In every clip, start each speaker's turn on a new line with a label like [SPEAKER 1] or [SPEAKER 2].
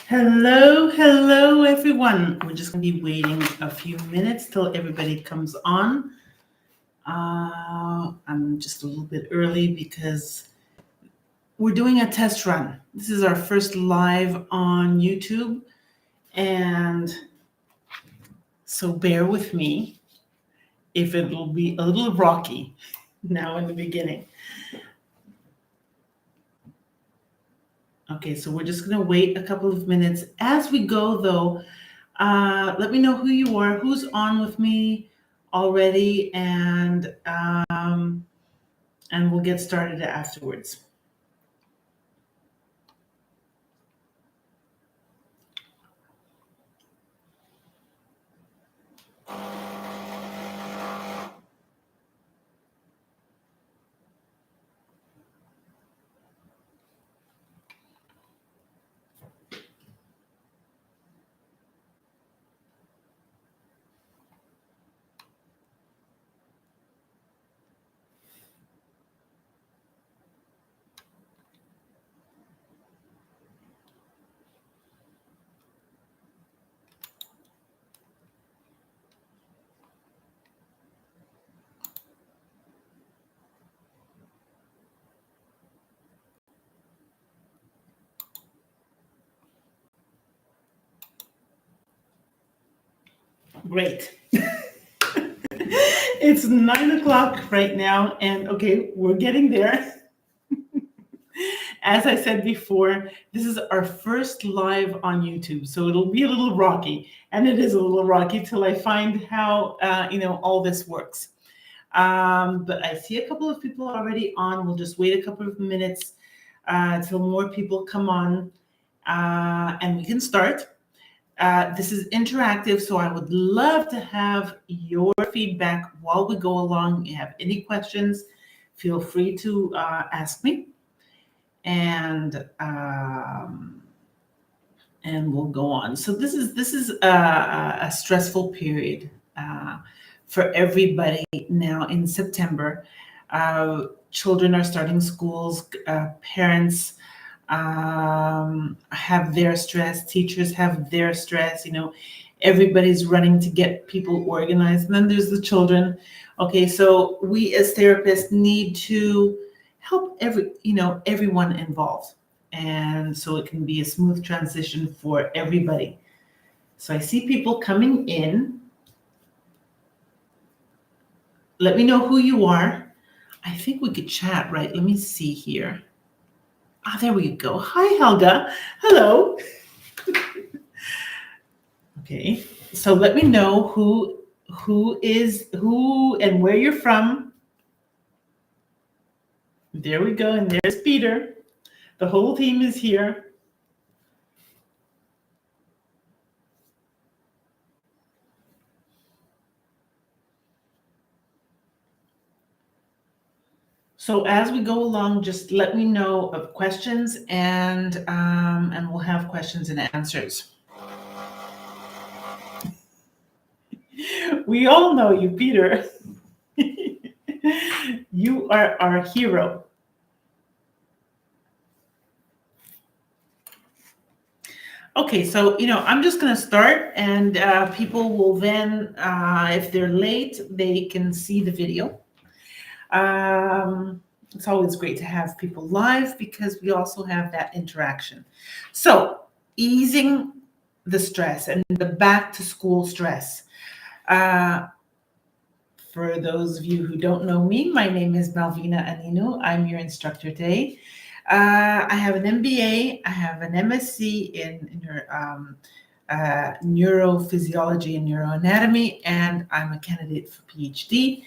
[SPEAKER 1] Hello, everyone. We're just going to be waiting a few minutes till everybody comes on. I'm just a little bit early because we're doing a test run. This is our first live on YouTube, and so bear with me if it'll be a little rocky now in the beginning. Okay, so we're just going to wait a couple of minutes. As we go, though, let me know who you are, who's on with me already, and we'll get started afterwards. Great. It's 9 o'clock right now, and okay, we're getting there. As I said before, this is our first live on YouTube, so it'll be a little rocky, and it is a little rocky till I find how all this works. But I see a couple of people already on. We'll just wait a couple of minutes till more people come on, and we can start. This is interactive, so I would love to have your feedback while we go along. If you have any questions, feel free to ask me, and we'll go on. So this is a stressful period for everybody now in September. Children are starting schools, parents have their stress, teachers have their stress, everybody's running to get people organized, and then there's the children. Okay, so we as therapists need to help everyone involved, and so it can be a smooth transition for everybody. So I see people coming in. Let me know who you are. I think we could chat, right? Let me see here. There we go. Hi, Helga. Hello. Okay, so let me know who is who and where you're from. There we go, and there's Peter. The whole team is here. So as we go along, just let me know of questions, and we'll have questions and answers. We all know you, Peter. You are our hero. Okay, so I'm just going to start, and people will then, if they're late, they can see the video. It's always great to have people live because we also have that interaction. So easing the stress and the back to school stress. For those of you who don't know me, my name is Malvinaanninou. I'm your instructor today. I have an MBA, I have an MSc in neurophysiology and neuroanatomy, and I'm a candidate for PhD.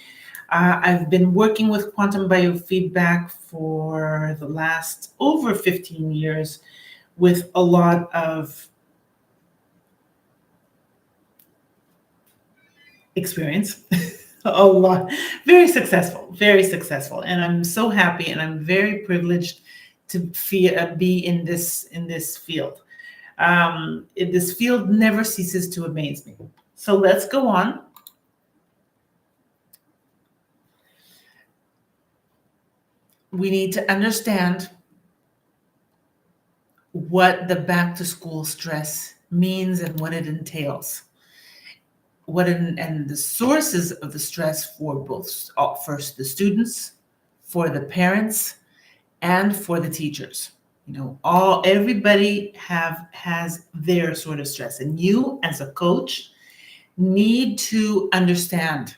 [SPEAKER 1] I've been working with quantum biofeedback for the last over 15 years with a lot of experience. A lot, very successful, and I'm so happy, and I'm very privileged to be in this field. This field never ceases to amaze me. So let's go on. We need to understand what the back to school stress means and what it entails. And the sources of the stress for both, first the students, for the parents, and for the teachers. Everybody has their sort of stress, and you as a coach need to understand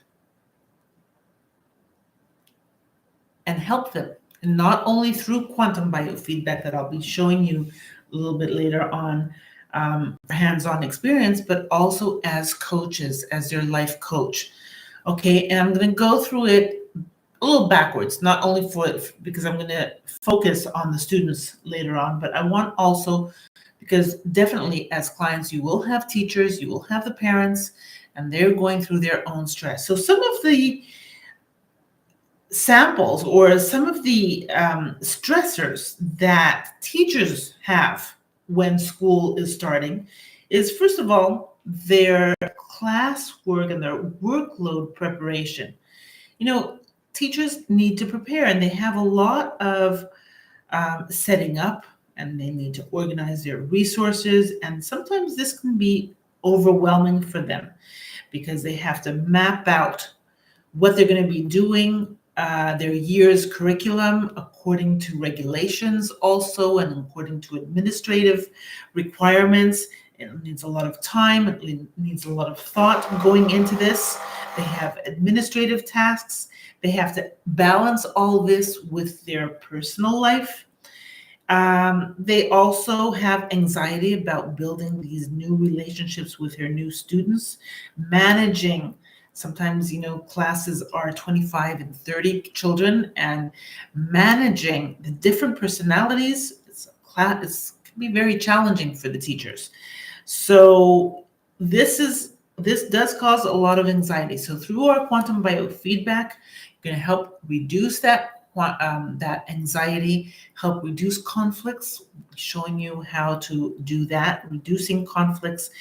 [SPEAKER 1] and help them, and not only through quantum biofeedback that I'll be showing you a little bit later on, hands-on experience, but also as coaches, as their life coach. Okay, and I'm going to go through it a little backwards, not only because I'm going to focus on the students later on, but I want also, because definitely as clients, you will have teachers, you will have the parents, and they're going through their own stress. So some of the samples or some of the stressors that teachers have when school is starting is, first of all, their classwork and their workload preparation. Teachers need to prepare, and they have a lot of setting up, and they need to organize their resources. And sometimes this can be overwhelming for them because they have to map out what they're going to be doing, their year's curriculum according to regulations also, and according to administrative requirements. It needs a lot of time. It needs a lot of thought going into this. They have administrative tasks. They have to balance all this with their personal life. They also have anxiety about building these new relationships with their new students, managing. Sometimes, classes are 25 and 30 children, and managing the different personalities, can be very challenging for the teachers. So this does cause a lot of anxiety. So through our quantum biofeedback, you're going to help reduce that anxiety, help reduce conflicts, showing you how to do that, reducing conflicts,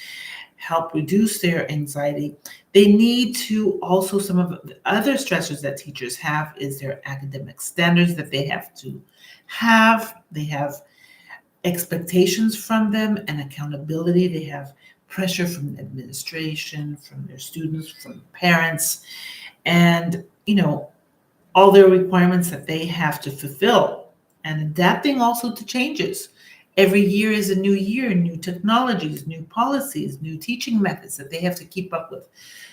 [SPEAKER 1] help reduce their anxiety. They need to also, some of the other stressors that teachers have is their academic standards that they have to have. They have expectations from them and accountability. They have pressure from the administration, from their students, from parents, and, all their requirements that they have to fulfill, and adapting also to changes. Every year is a new year, new technologies, new policies, new teaching methods that they have to keep up with.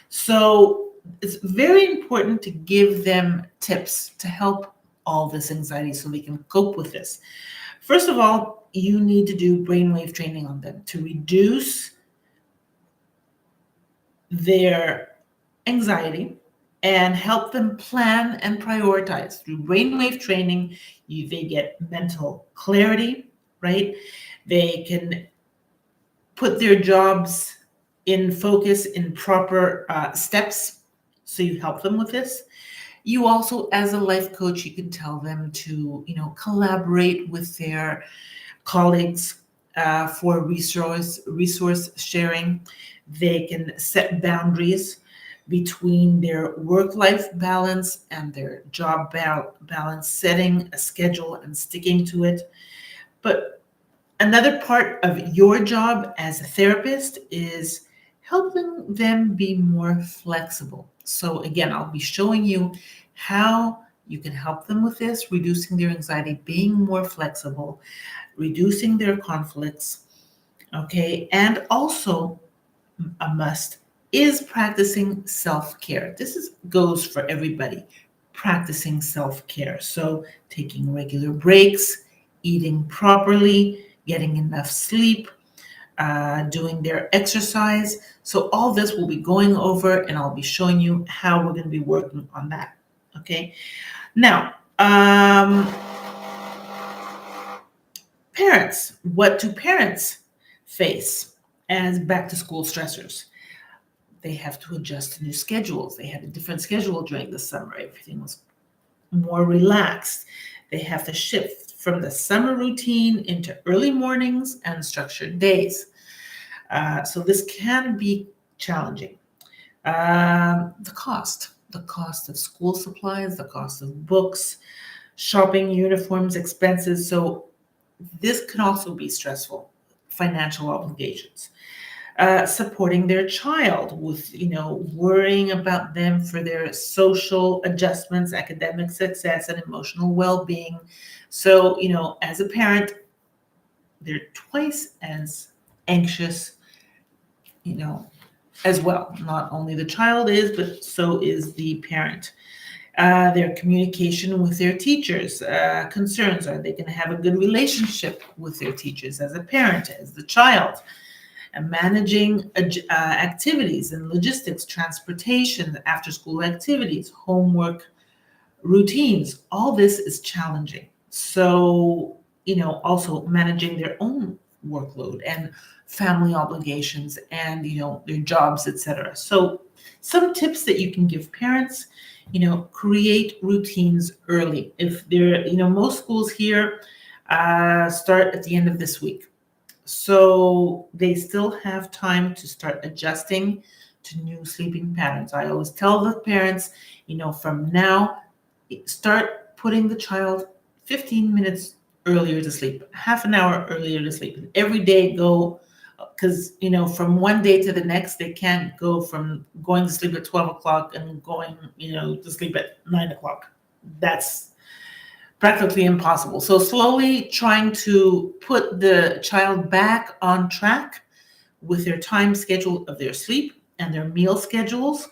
[SPEAKER 1] So it's very important to give them tips to help all this anxiety so they can cope with this. First of all, you need to do brainwave training on them to reduce their anxiety and help them plan and prioritize. Through brainwave training, they get mental clarity, right? They can put their jobs in focus in proper steps. So you help them with this. You also, as a life coach, you can tell them to, collaborate with their colleagues for resource sharing. They can set boundaries between their work-life balance and their job balance, setting a schedule and sticking to it. But another part of your job as a therapist is helping them be more flexible. So again, I'll be showing you how you can help them with this, reducing their anxiety, being more flexible, reducing their conflicts, okay? And also a must is practicing self-care. This goes for everybody, practicing self-care. So taking regular breaks, eating properly, getting enough sleep, doing their exercise. So all this we'll be going over, and I'll be showing you how we're going to be working on that. Okay. Now, parents. What do parents face as back to school stressors? They have to adjust to new schedules. They had a different schedule during the summer. Everything was more relaxed. They have to shift from the summer routine into early mornings and structured days. So this can be challenging. The cost of school supplies, the cost of books, shopping, uniforms, expenses. So this can also be stressful. Financial obligations. Supporting their child with, worrying about them for their social adjustments, academic success, and emotional well-being. So, as a parent, they're twice as anxious, as well. Not only the child is, but so is the parent. Their communication with their teachers, concerns. Are they going to have a good relationship with their teachers as a parent, as the child? And managing activities and logistics, transportation, after school activities, homework, routines. All this is challenging. So, also managing their own workload and family obligations and, their jobs, etc. So some tips that you can give parents, create routines early. If they're, most schools here start at the end of this week. So they still have time to start adjusting to new sleeping patterns. I always tell the parents, from now, start putting the child 15 minutes earlier to sleep, half an hour earlier to sleep. And every day go, because, from one day to the next, they can't go from going to sleep at 12 o'clock and going, to sleep at 9 o'clock. That's practically impossible. So slowly trying to put the child back on track with their time schedule of their sleep and their meal schedules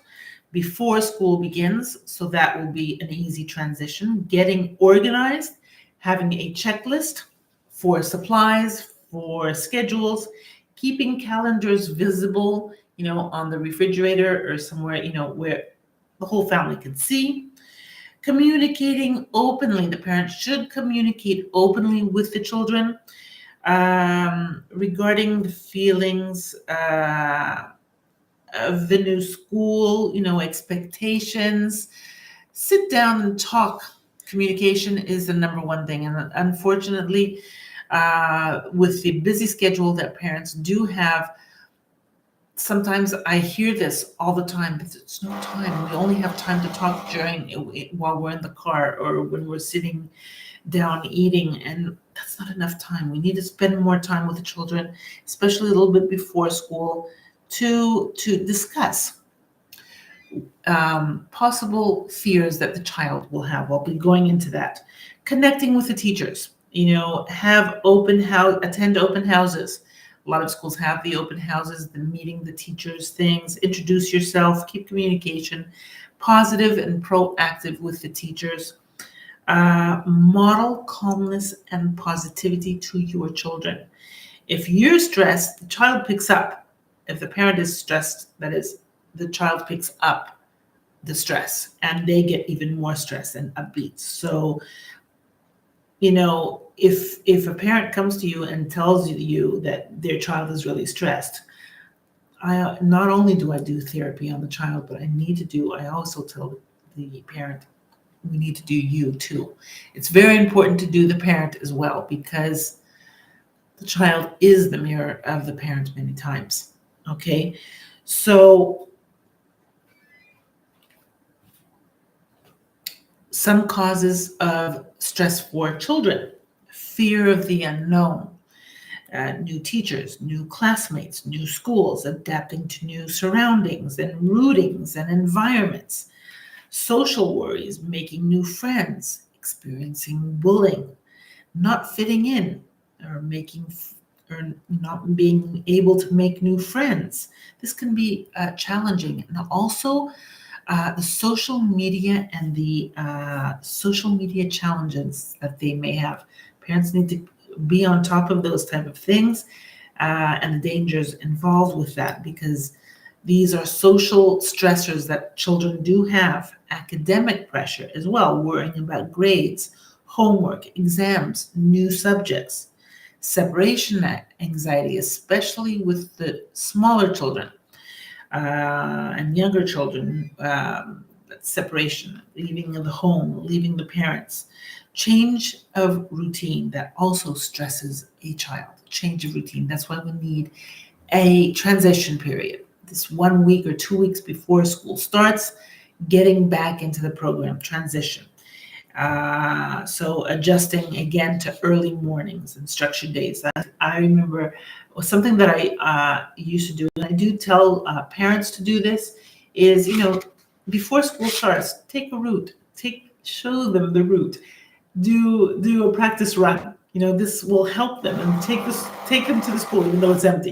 [SPEAKER 1] before school begins. So that will be an easy transition. Getting organized, having a checklist for supplies, for schedules, keeping calendars visible, on the refrigerator or somewhere, where the whole family can see. Communicating openly. The parents should communicate openly with the children regarding the feelings of the new school, expectations. Sit down and talk. Communication is the number one thing. And unfortunately, with the busy schedule that parents do have, sometimes I hear this all the time, but it's no time. We only have time to talk while we're in the car or when we're sitting down eating, and that's not enough time. We need to spend more time with the children, especially a little bit before school, to discuss possible fears that the child will have. We'll be going into that. Connecting with the teachers, attend open houses. A lot of schools have the open houses, the meeting the teachers things, introduce yourself, keep communication positive and proactive with the teachers. Model calmness and positivity to your children. If you're stressed, the child picks up. If the parent is stressed, that is, the child picks up the stress and they get even more stressed and upbeat. So, if a parent comes to you and tells you that their child is really stressed, not only do I do therapy on the child, but I also tell the parent, we need to do you too. It's very important to do the parent as well, because the child is the mirror of the parent many times. Okay, so some causes of stress for children: fear of the unknown, new teachers, new classmates, new schools, adapting to new surroundings and routines and environments, social worries, making new friends, experiencing bullying, not fitting in, or not being able to make new friends. This can be challenging. And also the social media and the social media challenges that they may have. Parents need to be on top of those type of things and the dangers involved with that, because these are social stressors that children do have. Academic pressure as well, worrying about grades, homework, exams, new subjects. Separation anxiety, especially with the smaller children and younger children. Separation, leaving the home, leaving the parents. Change of routine, that also stresses a child. Change of routine. That's why we need a transition period. This 1 week or 2 weeks before school starts, getting back into the program, transition. So adjusting again to early mornings and structured days. I remember something that I used to do, and I do tell parents to do this, is, before school starts, take a route, show them the route, do a practice run. This will help them, and take them to the school even though it's empty.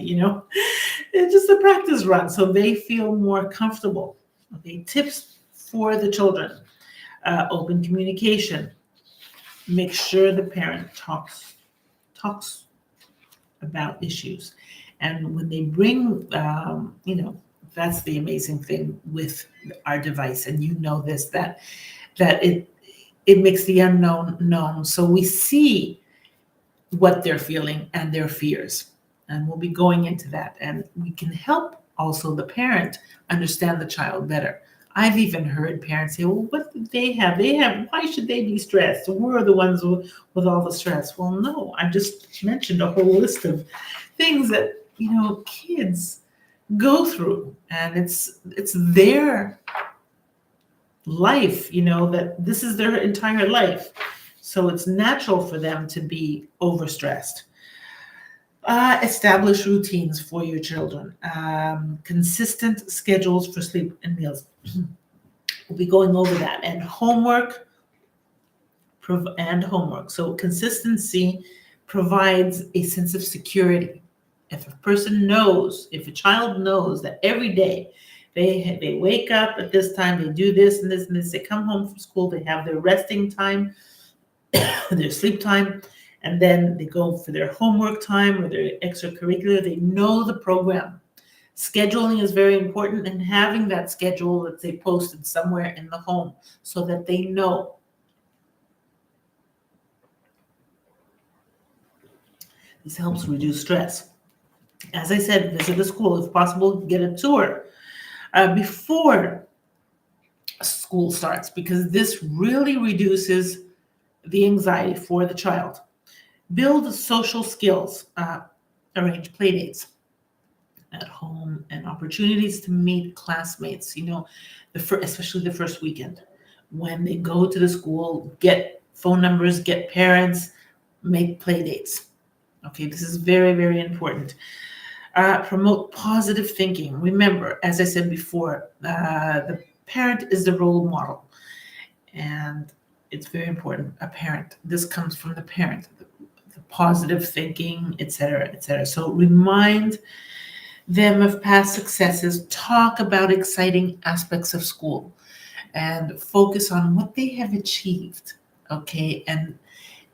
[SPEAKER 1] It's just a practice run so they feel more comfortable. Okay, tips for the children: open communication. Make sure the parent talks about issues, and when they bring, that's the amazing thing with our device, and this, that it makes the unknown known, so we see what they're feeling and their fears. And we'll be going into that. And we can help also the parent understand the child better. I've even heard parents say, well, what do they have? Why should they be stressed? We're the ones with all the stress. Well, no, I just mentioned a whole list of things that, kids go through. And it's their life, that this is their entire life. So it's natural for them to be overstressed. Establish routines for your children. Consistent schedules for sleep and meals. We'll be going over that. And homework. So consistency provides a sense of security. If a child knows that every day they wake up at this time, they do this and this and this, they come home from school, they have their resting time, their sleep time, and then they go for their homework time or their extracurricular. They know the program. Scheduling is very important, and having that schedule, let's say, posted somewhere in the home so that they know. This helps reduce stress. As I said, visit the school. If possible, get a tour before school starts, because this really reduces the anxiety for the child. Build social skills. Arrange play dates at home and opportunities to meet classmates, especially the first weekend. When they go to the school, get phone numbers, get parents, make play dates. Okay, this is very, very important. Promote positive thinking. Remember, as I said before, the parent is the role model. And it's very important. This comes from the parent, the positive thinking, etc., etc. So remind them of past successes. Talk about exciting aspects of school and focus on what they have achieved. Okay, and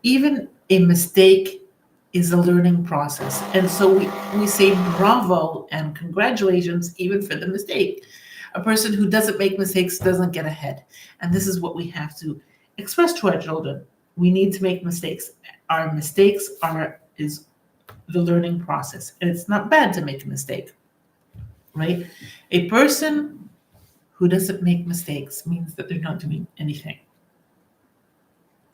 [SPEAKER 1] even a mistake is a learning process. And so we say bravo and congratulations even for the mistake. A person who doesn't make mistakes doesn't get ahead. And this is what we have to express to our children. We need to make mistakes. Our mistakes is the learning process. And it's not bad to make a mistake, right? A person who doesn't make mistakes means that they're not doing anything.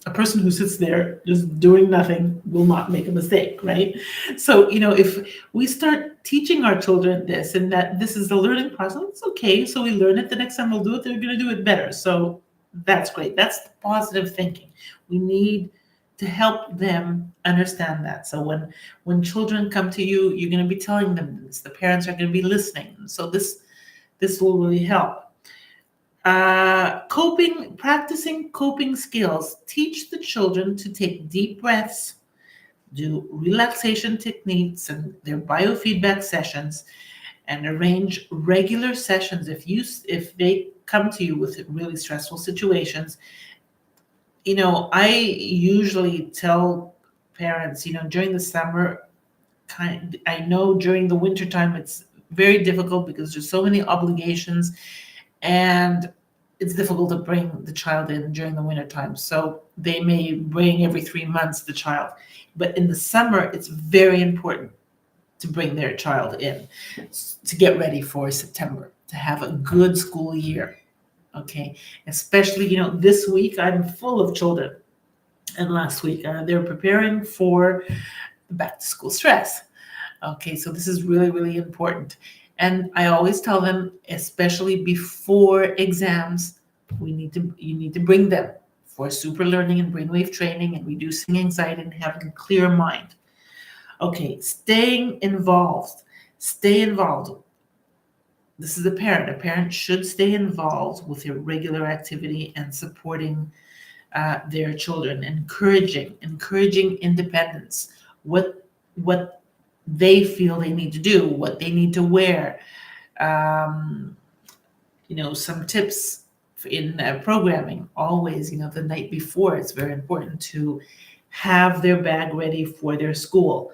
[SPEAKER 1] A person who sits there just doing nothing will not make a mistake, right? So, if we start teaching our children this, and that this is the learning process, it's okay. So we learn it. The next time we'll do it, they're going to do it better. So that's great. That's the positive thinking. We need to help them understand that. So when children come to you, you're going to be telling them this. The parents are going to be listening. So this will really help. Practicing coping skills. Teach the children to take deep breaths, do relaxation techniques and their biofeedback sessions, and arrange regular sessions. If they come to you with really stressful situations, I usually tell parents, during the summer, I know during the wintertime it's very difficult because there's so many obligations, and it's difficult to bring the child in during the winter time. So they may bring every 3 months the child. But in the summer, it's very important to bring their child in to get ready for September, to have a good school year. Okay, especially, this week I'm full of children. And last week, they're preparing for the back to school stress. Okay, so this is really, really important. And I always tell them, especially before exams, you need to bring them for super learning and brainwave training and reducing anxiety and having a clear mind. Okay, staying involved. Stay involved. This is a parent. A parent should stay involved with their regular activity and supporting their children, encouraging independence, what they feel they need to do, what they need to wear. Some tips in programming, always, the night before, it's very important to have their bag ready for their school,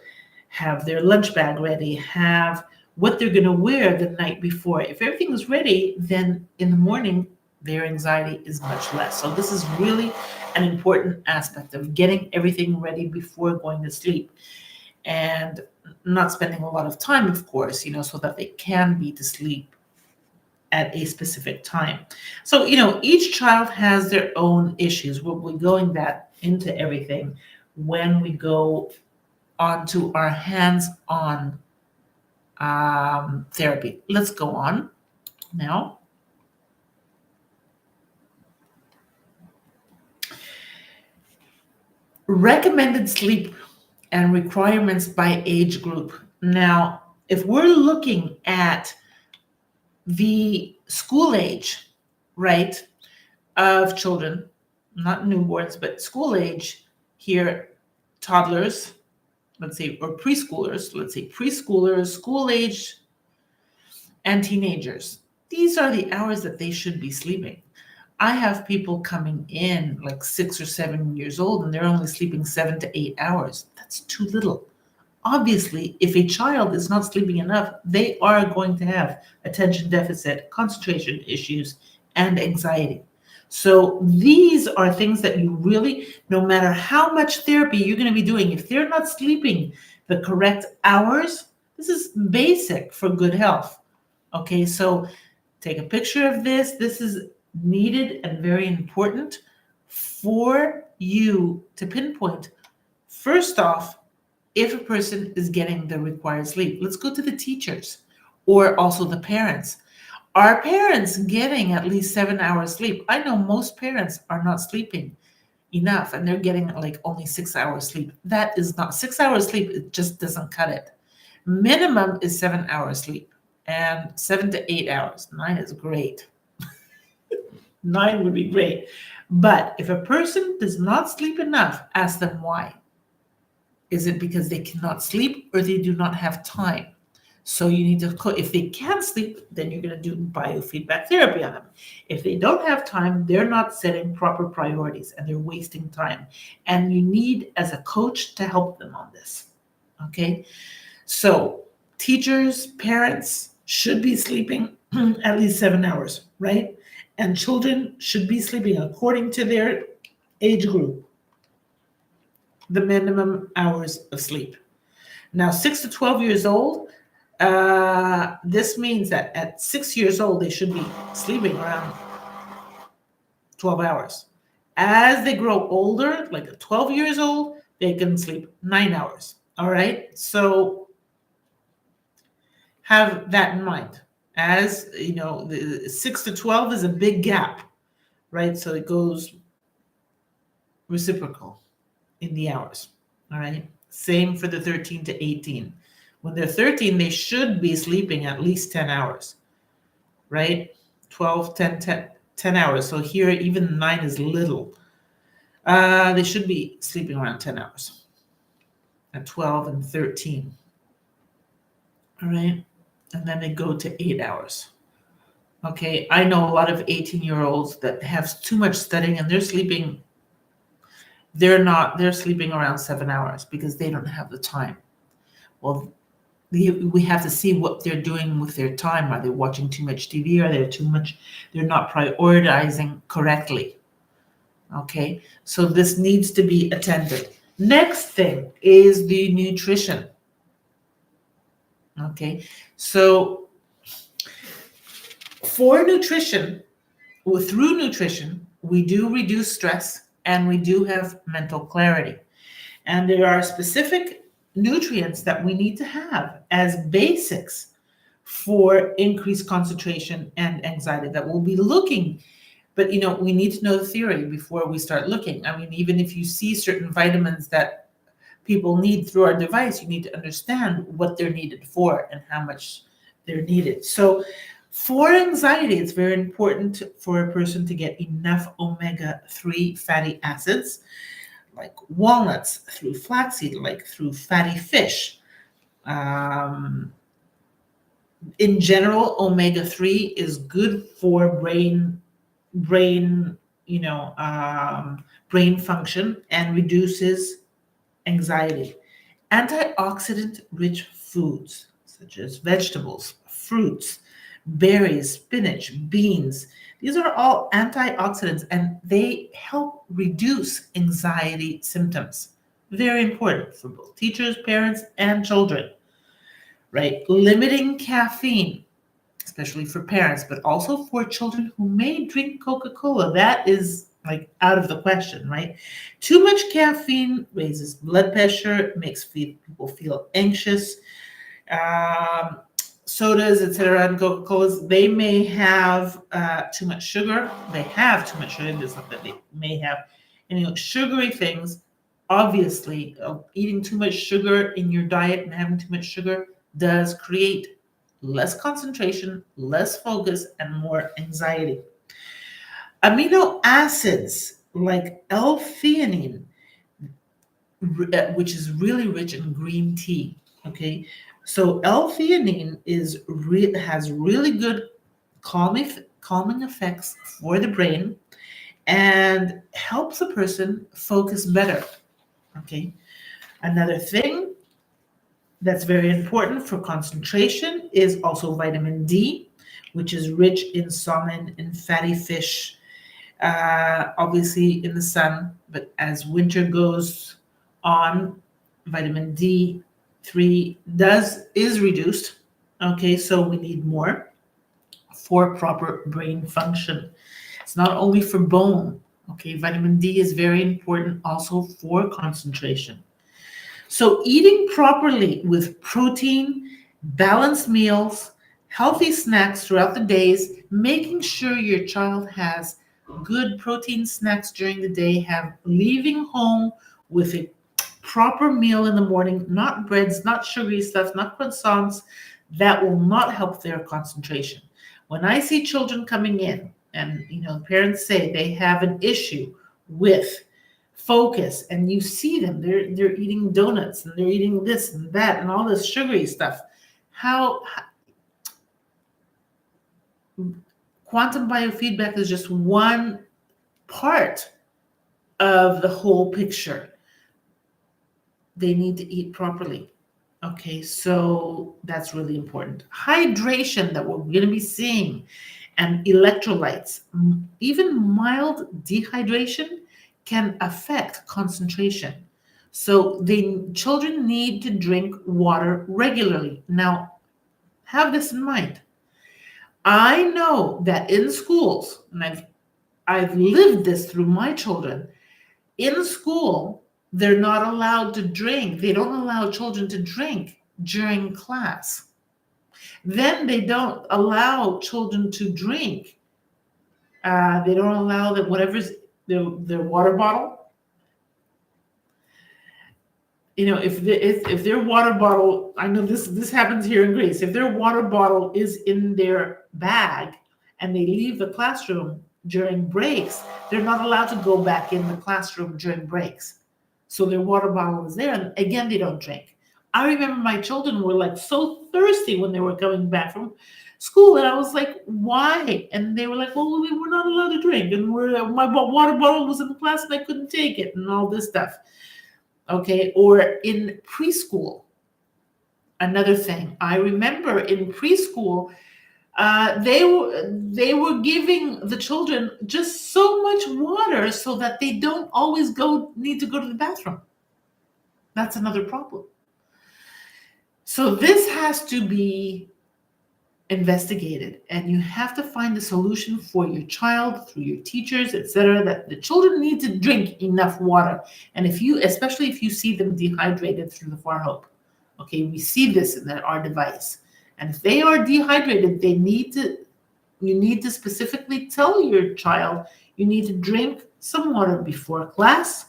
[SPEAKER 1] have their lunch bag ready, have what they're going to wear the night before. If everything is ready, then in the morning, their anxiety is much less. So this is really an important aspect of getting everything ready before going to sleep, and not spending a lot of time, of course, so that they can be to sleep at a specific time. So, each child has their own issues. We'll be going into everything when we go onto our hands-on therapy. Let's go on now. Recommended sleep and requirements by age group. Now, if we're looking at the school age, right, of children, not newborns, but school age here, toddlers, let's say, or preschoolers, school age, and teenagers. These are the hours that they should be sleeping. I have people coming in like 6 or 7 years old, and they're only sleeping 7 to 8 hours. That's too little. Obviously, if a child is not sleeping enough, they are going to have attention deficit, concentration issues, and anxiety. So these are things that you really, no matter how much therapy you're going to be doing, if they're not sleeping the correct hours, this is basic for good health. Okay, so take a picture of this. This is needed and very important for you to pinpoint. First off, if a person is getting the required sleep, let's go to the teachers or also the parents. Are parents getting at least 7 hours sleep? I know most parents are not sleeping enough, and they're getting like only 6 hours sleep. That is not 6 hours sleep. It just doesn't cut it. Minimum is 7 hours sleep, and 7 to 8 hours. 9 is great. 9 would be great. But if a person does not sleep enough, ask them why. Is it because they cannot sleep or they do not have time? So you need to, if they can sleep, then you're going to do biofeedback therapy on them. If they don't have time, they're not setting proper priorities and they're wasting time. And you need, as a coach, to help them on this. Okay? So teachers, parents should be sleeping at least 7 hours, right? And children should be sleeping according to their age group, the minimum hours of sleep. Now, 6 to 12 years old, this means that at 6 years old, they should be sleeping around 12 hours. As they grow older, like 12 years old, they can sleep 9 hours. All right? So have that in mind. As you know, the 6 to 12 is a big gap, right? So it goes reciprocal in the hours. All right? Same for the 13 to 18. When they're 13, they should be sleeping at least 10 hours, right? 12, 10 hours. So here, even 9 is little. They should be sleeping around 10 hours at 12 and 13. All right? And then they go to 8 hours. Okay, I know a lot of 18-year-olds that have too much studying and they're sleeping. They're sleeping around 7 hours because they don't have the time. Well, we have to see what they're doing with their time. Are they watching too much TV? Are they're not prioritizing correctly? Okay, so this needs to be attended. Next thing is the nutrition. Okay, so for nutrition, through nutrition, we do reduce stress and we do have mental clarity. And there are specific nutrients that we need to have as basics for increased concentration and anxiety that we'll be looking But, we need to know the theory before we start looking. I mean, even if you see certain vitamins that people need through our device, you need to understand what they're needed for and how much they're needed. So for anxiety, it's very important for a person to get enough omega-3 fatty acids, like walnuts, through flaxseed, like through fatty fish. In general, omega-3 is good for brain, brain function and reduces anxiety. Antioxidant-rich foods, such as vegetables, fruits, berries, spinach, beans, these are all antioxidants and they help reduce anxiety symptoms. Very important for both teachers, parents, and children, right? Limiting caffeine, especially for parents, but also for children who may drink Coca-Cola. That is like out of the question, right? Too much caffeine raises blood pressure, makes people feel anxious. Sodas, etc., and Coca-Colas, they may have too much sugar. They have too much sugar. It's not that they may have, sugary things. Obviously, eating too much sugar in your diet and having too much sugar does create less concentration, less focus, and more anxiety. Amino acids like L-theanine, which is really rich in green tea. Okay, so L-theanine has really good calming effects for the brain and helps a person focus better. Okay, another thing that's very important for concentration is also vitamin D, which is rich in salmon and fatty fish, obviously in the sun. But as winter goes on, vitamin D3 is reduced. Okay, so we need more for proper brain function. It's not only for bone. Okay, vitamin D is very important also for concentration. So eating properly with protein, balanced meals, healthy snacks throughout the days, making sure your child has good protein snacks during the day, leaving home with a proper meal in the morning, not breads, not sugary stuff, not croissants, that will not help their concentration. When I see children coming in and parents say they have an issue with focus, and you see them, they're eating donuts and they're eating this and that and all this sugary stuff. How quantum biofeedback is just one part of the whole picture. They need to eat properly. Okay, so that's really important. Hydration that we're going to be seeing, and electrolytes. Even mild dehydration can affect concentration. So children need to drink water regularly. Now, have this in mind. I know that in schools, and I've lived this through my children, in school, they're not allowed to drink. They don't allow children to drink during class. Then they don't allow children to drink. They don't allow that whatever's their water bottle. If their water bottle, I know this happens here in Greece. If their water bottle is in their bag and they leave the classroom during breaks, they're not allowed to go back in the classroom during breaks. So their water bottle is there, and again, they don't drink. I remember my children were like so thirsty when they were coming back from school, and I was like, why? And they were like, well, we were not allowed to drink, and my water bottle was in the class and I couldn't take it, and all this stuff. Okay, or in preschool, another thing. I remember in preschool, they were giving the children just so much water so that they don't always need to go to the bathroom. That's another problem. So this has to be investigated, and you have to find a solution for your child through your teachers, etc., that the children need to drink enough water. And especially if you see them dehydrated through the FarHope, okay, we see this in our device. And if they are dehydrated, they need to You need to specifically tell your child you need to drink some water before class.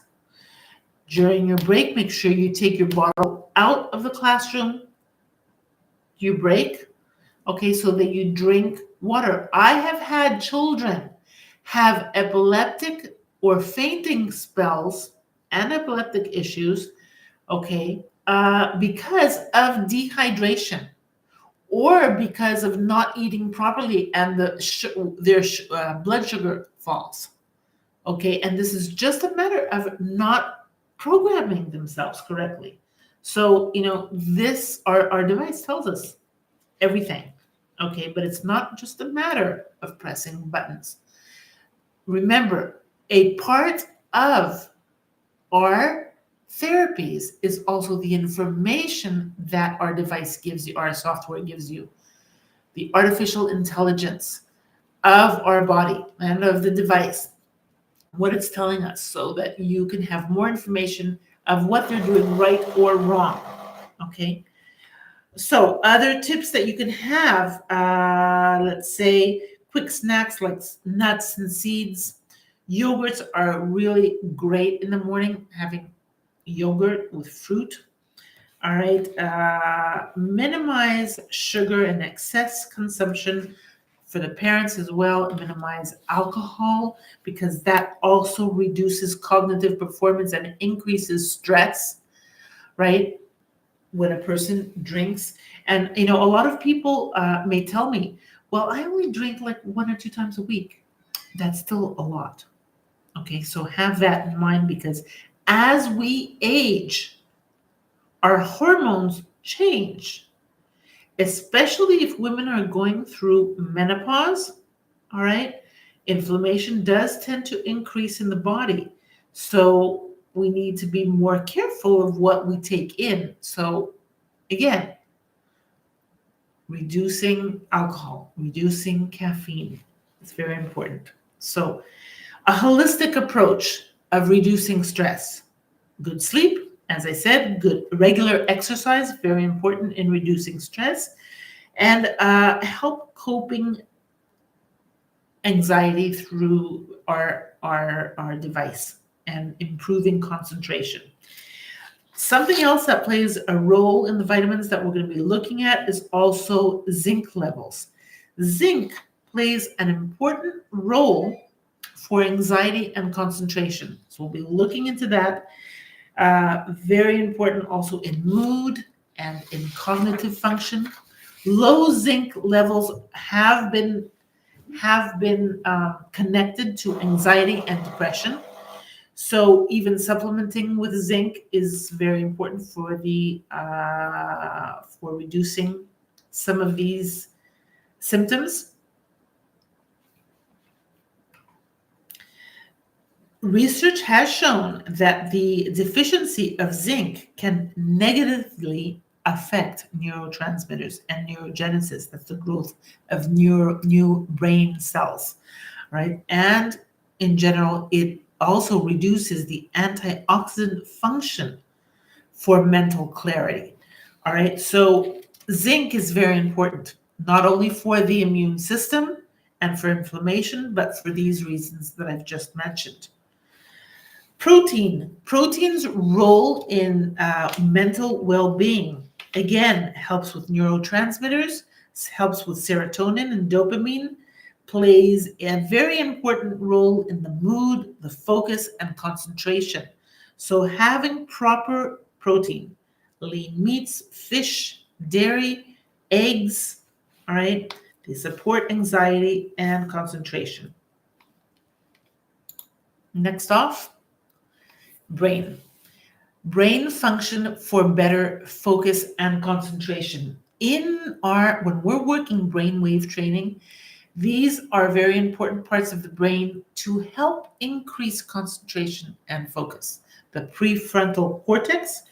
[SPEAKER 1] During your break, make sure you take your bottle out of the classroom, you break, okay, so that you drink water. I have had children have epileptic or fainting spells and epileptic issues, okay, because of dehydration or because of not eating properly and their blood sugar falls. Okay, and this is just a matter of not programming themselves correctly. So, this, our device tells us everything. Okay, but it's not just a matter of pressing buttons. Remember, a part of our therapies is also the information that our device gives you, our software gives you, the artificial intelligence of our body and of the device, what it's telling us, so that you can have more information of what they're doing right or wrong. Okay. So other tips that you can have, let's say quick snacks like nuts and seeds. Yogurts are really great in the morning, having yogurt with fruit. All right. Minimize sugar and excess consumption for the parents as well. Minimize alcohol, because that also reduces cognitive performance and increases stress, right? When a person drinks. And, a lot of people may tell me, well, I only drink like 1 or 2 times a week. That's still a lot. Okay, so have that in mind, because as we age, our hormones change, especially if women are going through menopause. All right, inflammation does tend to increase in the body. So we need to be more careful of what we take in. So again, reducing alcohol, reducing caffeine. It's very important. So a holistic approach of reducing stress. Good sleep, as I said, good regular exercise, very important in reducing stress, and help coping anxiety through our device and improving concentration. Something else that plays a role in the vitamins that we're going to be looking at is also zinc levels. Zinc plays an important role for anxiety and concentration. So we'll be looking into that. Very important also in mood and in cognitive function. Low zinc levels have been connected to anxiety and depression. So even supplementing with zinc is very important for for reducing some of these symptoms. Research has shown that the deficiency of zinc can negatively affect neurotransmitters and neurogenesis. That's the growth of new brain cells, right? And in general, it also reduces the antioxidant function for mental clarity. All right, so zinc is very important, not only for the immune system and for inflammation, but for these reasons that I've just mentioned. Protein's role in mental well-being, again, helps with neurotransmitters, helps with serotonin and dopamine, plays a very important role in the mood, the focus, and concentration. So having proper protein, lean meats, fish, dairy, eggs, all right, they support anxiety and concentration. Next off, brain function for better focus and concentration. When we're working brainwave training, these are very important parts of the brain to help increase concentration and focus. The prefrontal cortex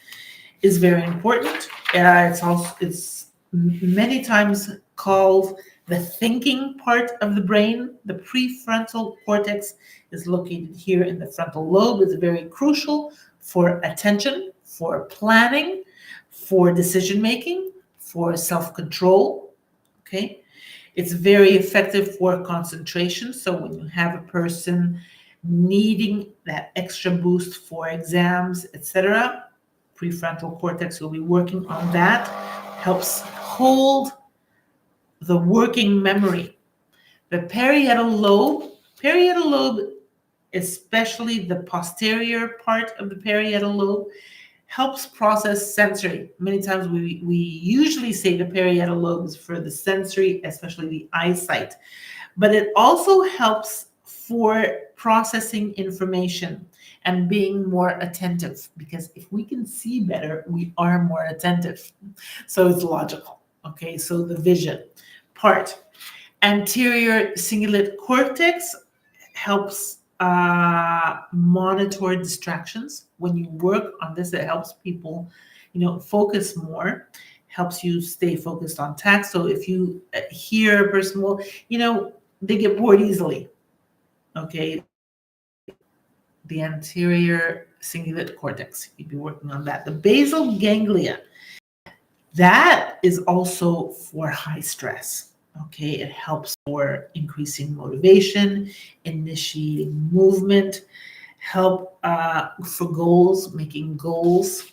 [SPEAKER 1] is very important. It's many times called the thinking part of the brain. The prefrontal cortex is located here in the frontal lobe. It's very crucial for attention, for planning, for decision making, for self-control. Okay. It's very effective for concentration. So when you have a person needing that extra boost for exams, etc., prefrontal cortex will be working on that, helps hold the working memory. The parietal lobe, especially the posterior part of the parietal lobe, helps process sensory. Many times we usually say the parietal lobe is for the sensory, especially the eyesight, but it also helps for processing information and being more attentive, because if we can see better, we are more attentive. So it's logical. Okay, so the vision part. Anterior cingulate cortex helps monitor distractions. When you work on this, it helps people, focus more, helps you stay focused on tasks. So if you hear a person, well, they get bored easily. Okay, the anterior cingulate cortex, you'd be working on that. The basal ganglia, that is also for high stress. Okay, it helps for increasing motivation, initiating movement, help for goals, making goals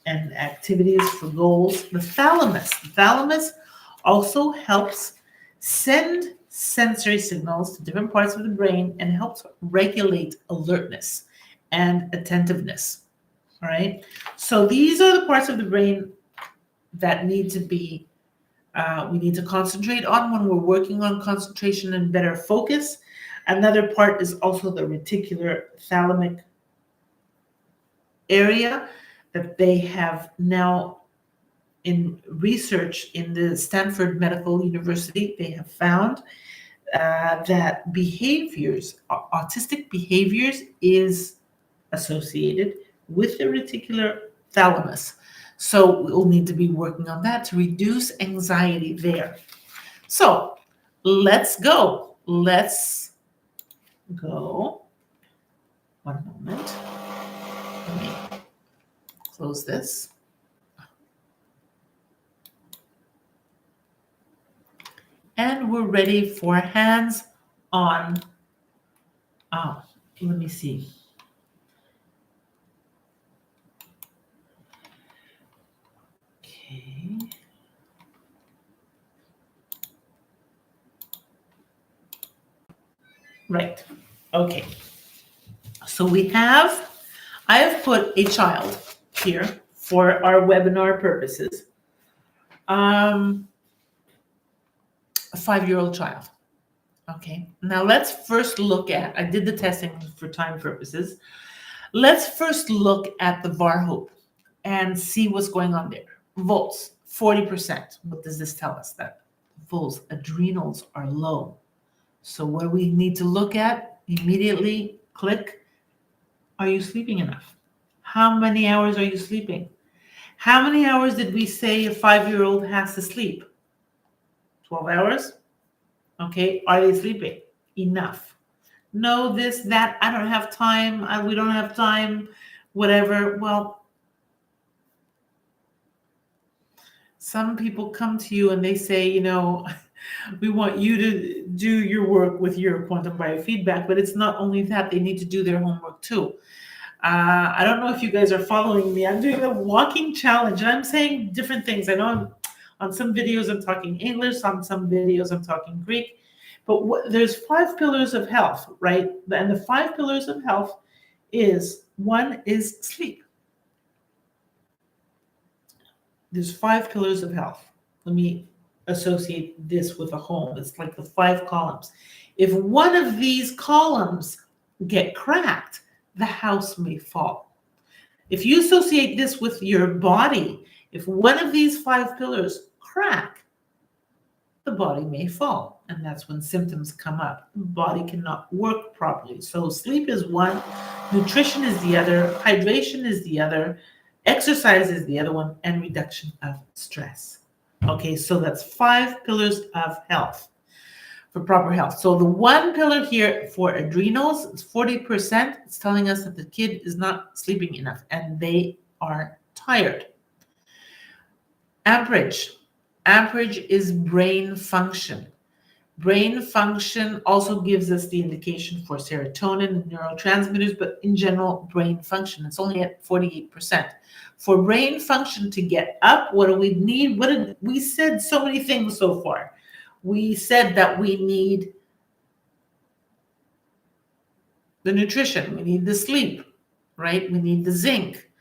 [SPEAKER 1] and activities for goals. The thalamus also helps send sensory signals to different parts of the brain and helps regulate alertness and attentiveness. All right, so these are the parts of the brain that need to be we need to concentrate on when we're working on concentration and better focus. Another part is also the reticular thalamic area that they have now, in research in the Stanford Medical University, they have found that autistic behaviors is associated with the reticular thalamus. So we'll need to be working on that to reduce anxiety there. So let's go. Let's go. One moment. Let me close this. And we're ready for hands on. Oh, let me see. Okay. Right. Okay. So I have put a child here for our webinar purposes. A 5-year-old child. Okay. Now let's first look at, I did the testing for time purposes. Let's first look at the VAR and see what's going on there. Volts, 40%. What does this tell us? That volts, adrenals are low. So what do we need to look at? Immediately click, are you sleeping enough? How many hours are you sleeping? How many hours did we say a 5-year-old has to sleep? 12 hours? Okay, are they sleeping? Enough. No, this, that, I don't have time, we don't have time, whatever. Well, some people come to you and they say, we want you to do your work with your quantum biofeedback, but it's not only that, they need to do their homework too. I don't know if you guys are following me. I'm doing a walking challenge and I'm saying different things. I know on some videos I'm talking English, on some videos I'm talking Greek, but there's 5 pillars of health, right? And the 5 pillars of health one is sleep. There's 5 pillars of health. Let me associate this with a home. It's like the 5 columns. If one of these columns get cracked, the house may fall. If you associate this with your body, if one of these 5 pillars crack, the body may fall. And that's when symptoms come up. The body cannot work properly. So sleep is one, nutrition is the other, hydration is the other, exercise is the other one, and reduction of stress. Okay, so that's 5 pillars of health for proper health. So the one pillar here for adrenals is 40%. It's telling us that the kid is not sleeping enough and they are tired. Amperage is brain function. Brain function also gives us the indication for serotonin and neurotransmitters, but in general, brain function, it's only at 48%. For brain function to get up, what do we need? We said so many things so far. We said that we need the nutrition, we need the sleep, right? We need the zinc,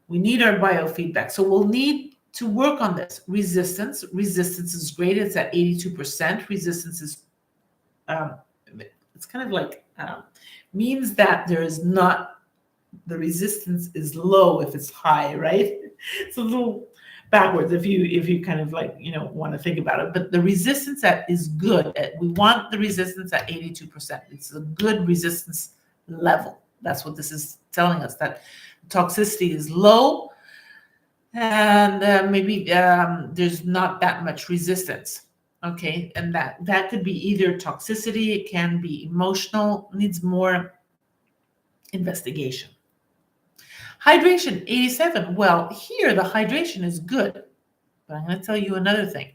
[SPEAKER 1] we need our biofeedback. So we'll need to work on this. Resistance is great. It's at 82%. Resistance is, it's kind of like, means that there is not, the resistance is low if it's high, right? It's a little backwards if you kind of like, want to think about it. But the resistance that is good. We want the resistance at 82%. It's a good resistance level. That's what this is telling us, that toxicity is low, and maybe there's not that much resistance. Okay, and that could be either toxicity, it can be emotional, needs more investigation. Hydration, 87. Well, here the hydration is good, but I'm going to tell you another thing.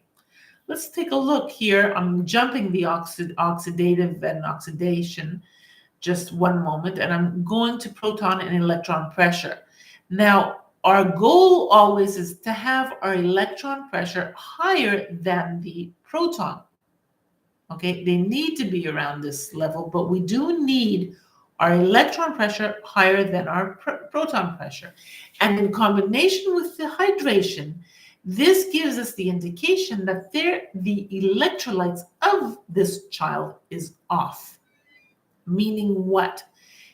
[SPEAKER 1] Let's take a look here. I'm jumping the oxidative and oxidation just one moment, and I'm going to proton and electron pressure. Now, our goal always is to have our electron pressure higher than the proton. Okay, they need to be around this level, but we do need our electron pressure higher than our proton pressure. And in combination with the hydration, this gives us the indication that the electrolytes of this child is off. Meaning what?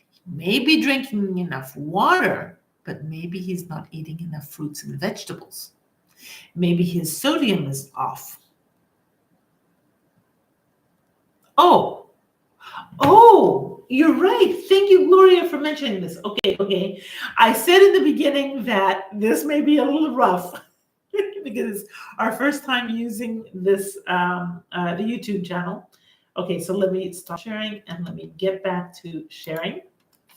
[SPEAKER 1] He may be drinking enough water, but maybe he's not eating enough fruits and vegetables. Maybe his sodium is off. Oh, you're right. Thank you, Gloria, for mentioning this. Okay. I said in the beginning that this may be a little rough because it's our first time using this, the YouTube channel. Okay, so let me stop sharing and let me get back to sharing.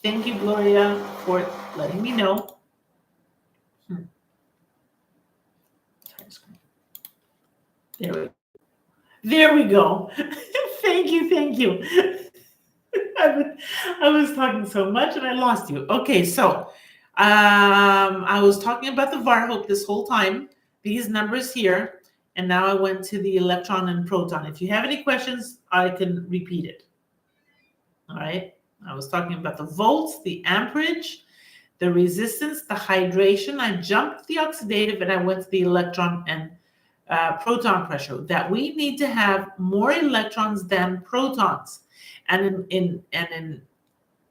[SPEAKER 1] Thank you, Gloria, for letting me know. There we go. Thank you. I was talking so much and I lost you. Okay, so I was talking about the Varhope this whole time, these numbers here, and now I went to the electron and proton. If you have any questions, I can repeat it. All right, I was talking about the volts, the amperage, the resistance, the hydration. I jumped the oxidative and I went to the electron and proton pressure, that we need to have more electrons than protons. And in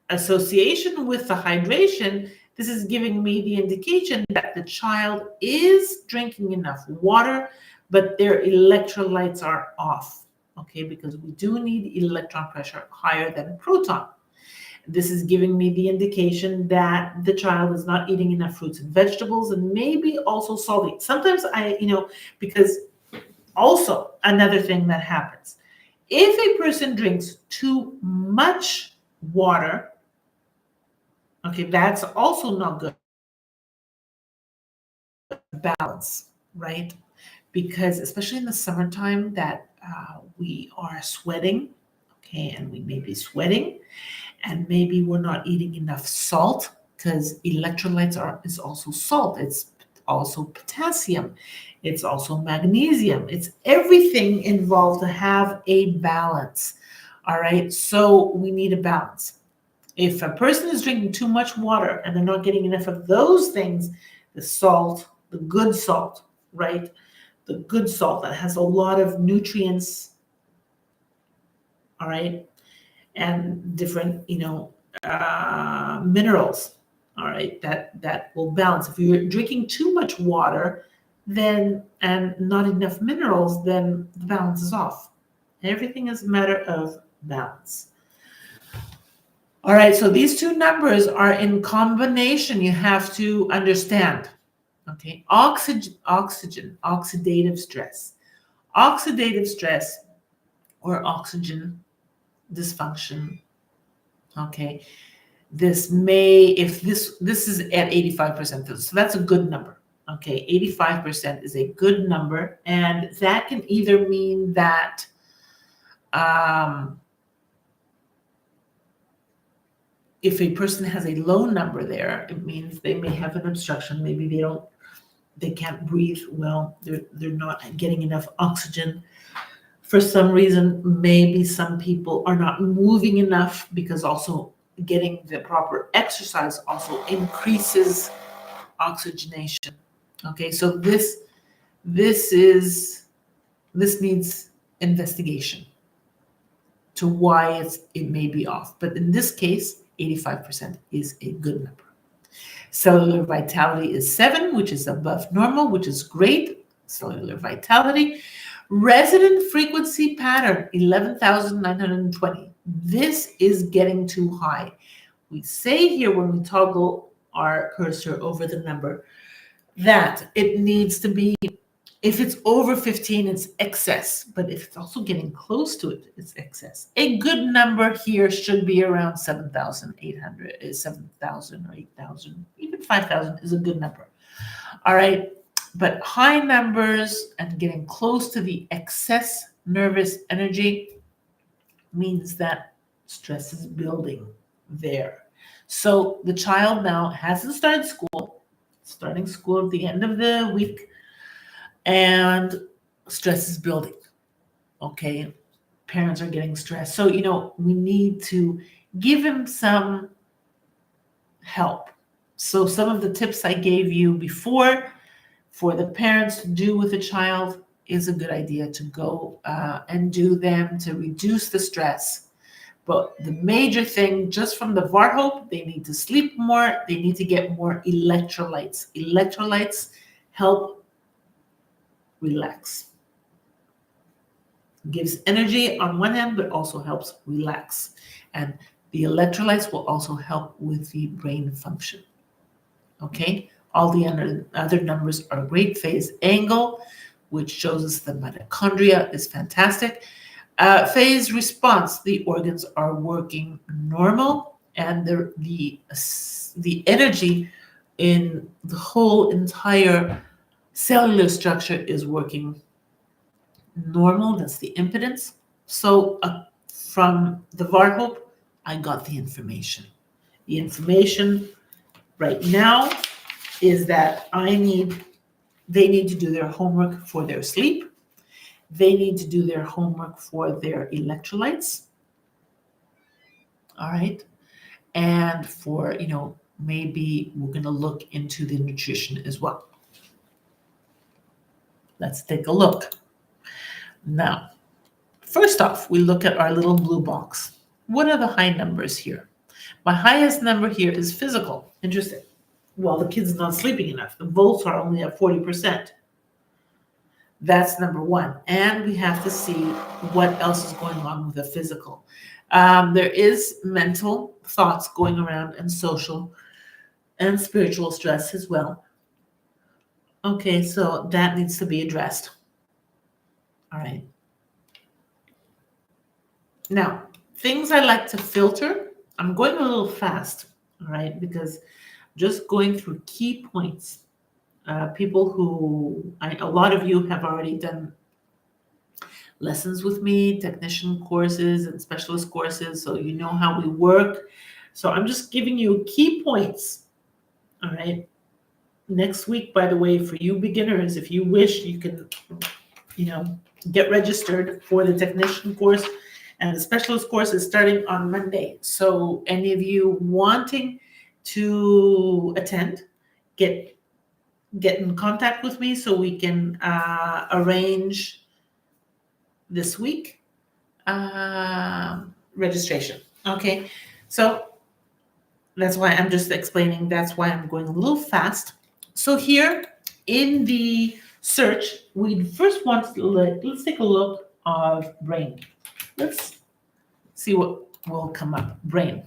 [SPEAKER 1] association with the hydration, this is giving me the indication that the child is drinking enough water, but their electrolytes are off, okay? Because we do need electron pressure higher than proton. This is giving me the indication that the child is not eating enough fruits and vegetables, and maybe also salty. Sometimes because also another thing that happens, if a person drinks too much water, okay, that's also not good. Balance, right? Because especially in the summertime that we are sweating, okay, and we may be sweating, and maybe we're not eating enough salt, because electrolytes is also salt. It's also potassium. It's also magnesium. It's everything involved to have a balance. All right, so we need a balance. If a person is drinking too much water and they're not getting enough of those things, the salt, the good salt, right? The good salt that has a lot of nutrients, all right, and different, minerals, all right, that will balance. If you're drinking too much water, then and not enough minerals, then the balance is off. Everything is a matter of balance. All right, so these two numbers are in combination. You have to understand. Okay, oxidative stress or oxygen dysfunction. Okay, this is at 85%, so that's a good number. Okay, 85% is a good number, and that can either mean that If a person has a low number there, it means they may have an obstruction. Maybe they can't breathe well. They're not getting enough oxygen. For some reason, maybe some people are not moving enough, because also getting the proper exercise also increases oxygenation. Okay, so this needs investigation to why it may be off. But in this case, 85% is a good number. Cellular vitality is 7, which is above normal, which is great. Cellular vitality. Resident frequency pattern, 11,920. This is getting too high. We say here when we toggle our cursor over the number that it needs to be, if it's over 15, it's excess. But if it's also getting close to it, it's excess. A good number here should be around 7,800, 7,000 or 8,000, even 5,000 is a good number. All right. But high numbers and getting close to the excess nervous energy means that stress is building there. So the child now hasn't started school, starting school at the end of the week, and stress is building. Okay, parents are getting stressed. So, we need to give him some help. So some of the tips I gave you before for the parents to do with a child is a good idea to go and do them to reduce the stress. But the major thing, just from the Varhope, they need to sleep more. They need to get more electrolytes. Electrolytes help relax. Gives energy on one hand, but also helps relax. And the electrolytes will also help with the brain function. Okay? All the other numbers are great. Phase angle, which shows us the mitochondria, is fantastic. Phase response, the organs are working normal, and the energy in the whole entire cellular structure is working normal. That's the impedance. So from the Varhope, I got the information. The information right now is that they need to do their homework for their sleep. They need to do their homework for their electrolytes. All right. And for, maybe we're going to look into the nutrition as well. Let's take a look. Now, first off, we look at our little blue box. What are the high numbers here? My highest number here is physical. Interesting. Well, the kid's not sleeping enough. The volts are only at 40%. That's number one. And we have to see what else is going on with the physical. There is mental thoughts going around and social and spiritual stress as well. Okay, so that needs to be addressed. All right. Now, things I like to filter. I'm going a little fast, all right, because just going through key points. People who, a lot of you have already done lessons with me, technician courses and specialist courses, so you know how we work. So I'm just giving you key points, all right? Next week, by the way, for you beginners, if you wish, you can, get registered for the technician course, and the specialist course is starting on Monday. So any of you wanting to attend, get in contact with me so we can arrange this week registration. Okay, so that's why I'm just explaining. That's why I'm going a little fast. So here in the search, we first want to let's take a look of brain. Let's see what will come up. Brain.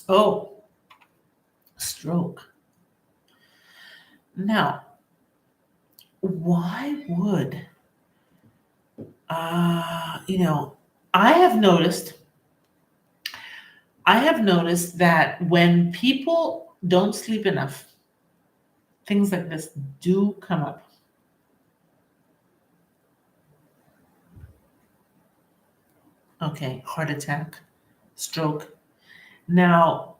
[SPEAKER 1] Oh, stroke. Now, why would, I have noticed that when people don't sleep enough, things like this do come up. Okay, heart attack, stroke. Now,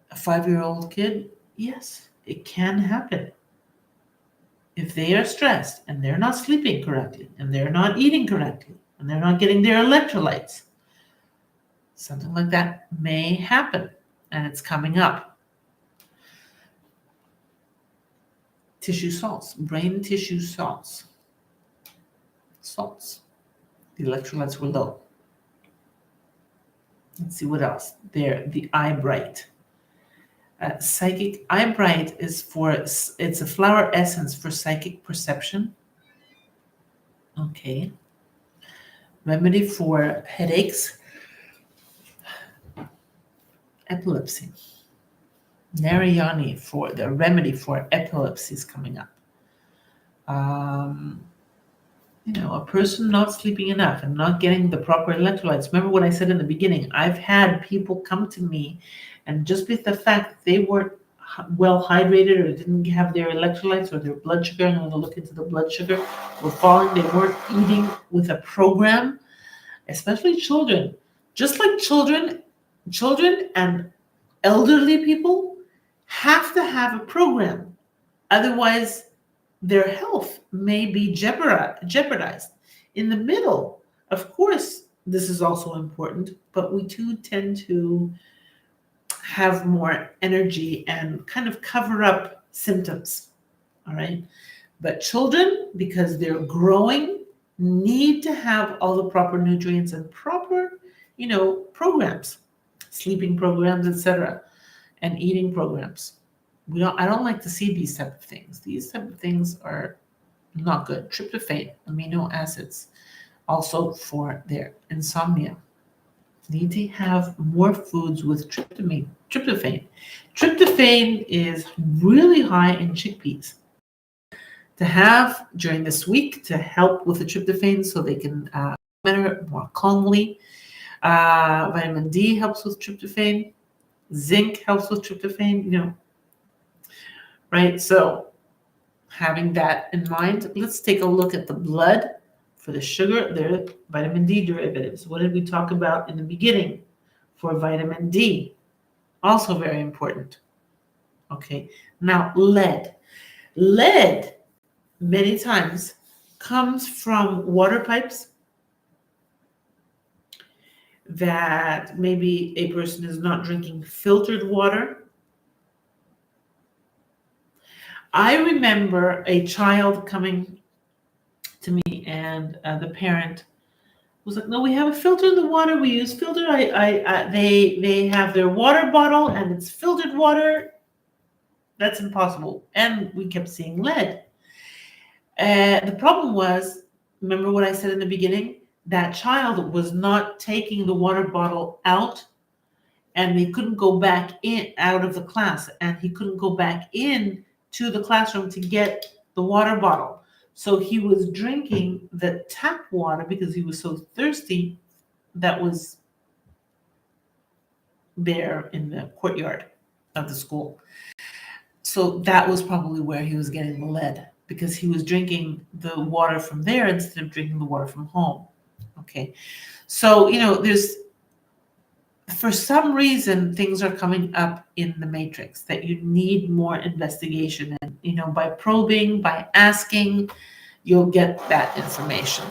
[SPEAKER 1] a 5-year-old kid, yes, it can happen. If they are stressed and they're not sleeping correctly and they're not eating correctly and they're not getting their electrolytes, something like that may happen, and it's coming up. Tissue salts, brain tissue salts. Salts. The electrolytes were low. Let's see what else. There, the eye bright. Psychic eye bright is it's a flower essence for psychic perception. Okay. Remedy for headaches. Epilepsy. Narayani for the remedy for epilepsy is coming up. A person not sleeping enough and not getting the proper electrolytes. Remember what I said in the beginning. I've had people come to me, and just with the fact that they weren't well hydrated or didn't have their electrolytes or their blood sugar, and I'm going to look into the blood sugar, were falling. They weren't eating with a program, especially children. Just like children and elderly people have to have a program. Otherwise, their health may be jeopardized. In the middle, of course, this is also important, but we too tend to have more energy and kind of cover up symptoms, all right? But children, because they're growing, need to have all the proper nutrients and proper, programs, sleeping programs, etc., and eating programs. I don't like to see these type of things. These type of things are not good. Tryptophan, amino acids, also for their insomnia. Need to have more foods with tryptophan. Tryptophan is really high in chickpeas. To have during this week to help with the tryptophan so they can better, more calmly. Vitamin D helps with tryptophan. Zinc helps with tryptophan, right? So having that in mind, let's take a look at the blood for the sugar. There are vitamin D derivatives. What did we talk about in the beginning for vitamin D? Also very important. Okay, now lead. Lead, many times, comes from water pipes that maybe a person is not drinking filtered water. I remember a child coming to me, and the parent was like, "No, we have a filter in the water. We use filter. They have their water bottle, and it's filtered water. That's impossible." And we kept seeing lead. The problem was, remember what I said in the beginning? That child was not taking the water bottle out, and they couldn't go back in out of the class, and he couldn't go back in to the classroom to get the water bottle. So he was drinking the tap water because he was so thirsty that was there in the courtyard of the school. So that was probably where he was getting the lead, because he was drinking the water from there instead of drinking the water from home. Okay. So, there's, for some reason, things are coming up in the matrix that you need more investigation. And, by probing, by asking, you'll get that information.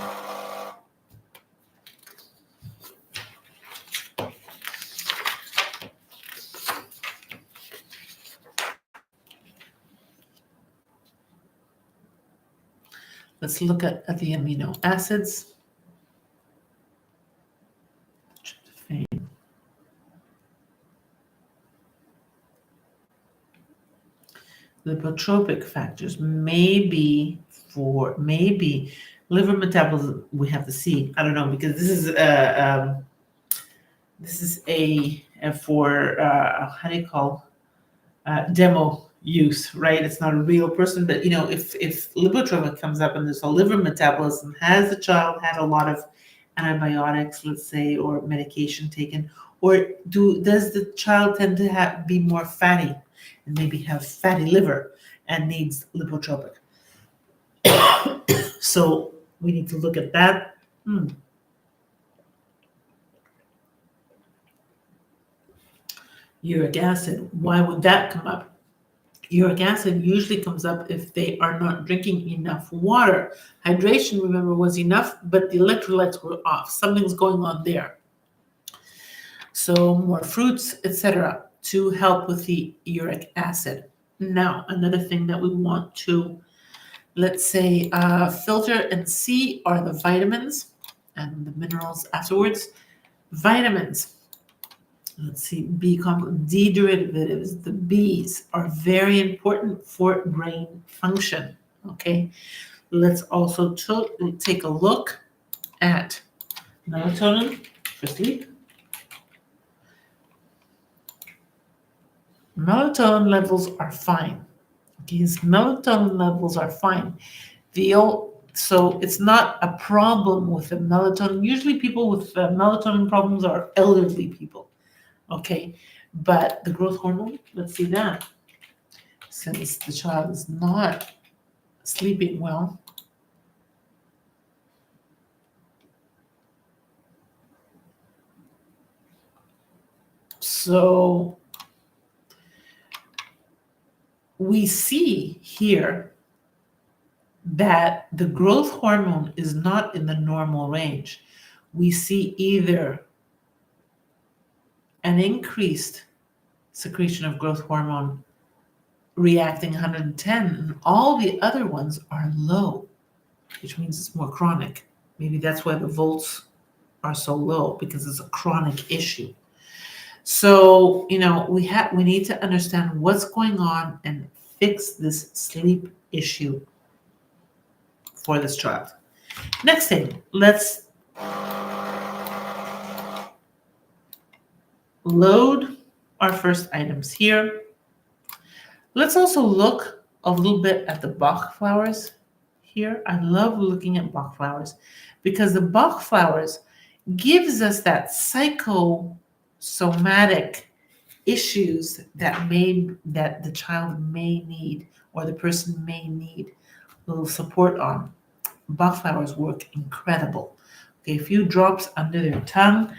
[SPEAKER 1] Let's look at the amino acids. Lipotropic factors may be liver metabolism. We have to see. I don't know, because this is for how do you call demo use, right? It's not a real person, but if lipotropic comes up and there's a liver metabolism, has the child had a lot of antibiotics, let's say, or medication taken, or does the child tend to be more fatty and maybe have fatty liver? and needs lipotropic. So we need to look at that. Uric acid, why would that come up? Uric acid usually comes up if they are not drinking enough water. Hydration, remember, was enough, but the electrolytes were off. Something's going on there. So more fruits, etc., to help with the uric acid. Now, another thing that we want to, let's say, filter and see are the vitamins and the minerals afterwards. Vitamins. Let's see, D derivatives, the B's are very important for brain function, okay? Let's also take a look at melatonin for sleep. Melatonin levels are fine. These melatonin levels are fine. So it's not a problem with the melatonin. Usually people with melatonin problems are elderly people. Okay, but the growth hormone, let's see that. Since the child is not sleeping well, so we see here that the growth hormone is not in the normal range. We see either an increased secretion of growth hormone reacting 110, and all the other ones are low, which means it's more chronic. Maybe that's why the volts are so low, because it's a chronic issue. So, we need to understand what's going on and fix this sleep issue for this child. Next thing, let's load our first items here. Let's also look a little bit at the Bach flowers here. I love looking at Bach flowers because the Bach flowers gives us that psychosomatic issues that the child may need or the person may need a little support on. Bach flowers work incredible. Okay, a few drops under their tongue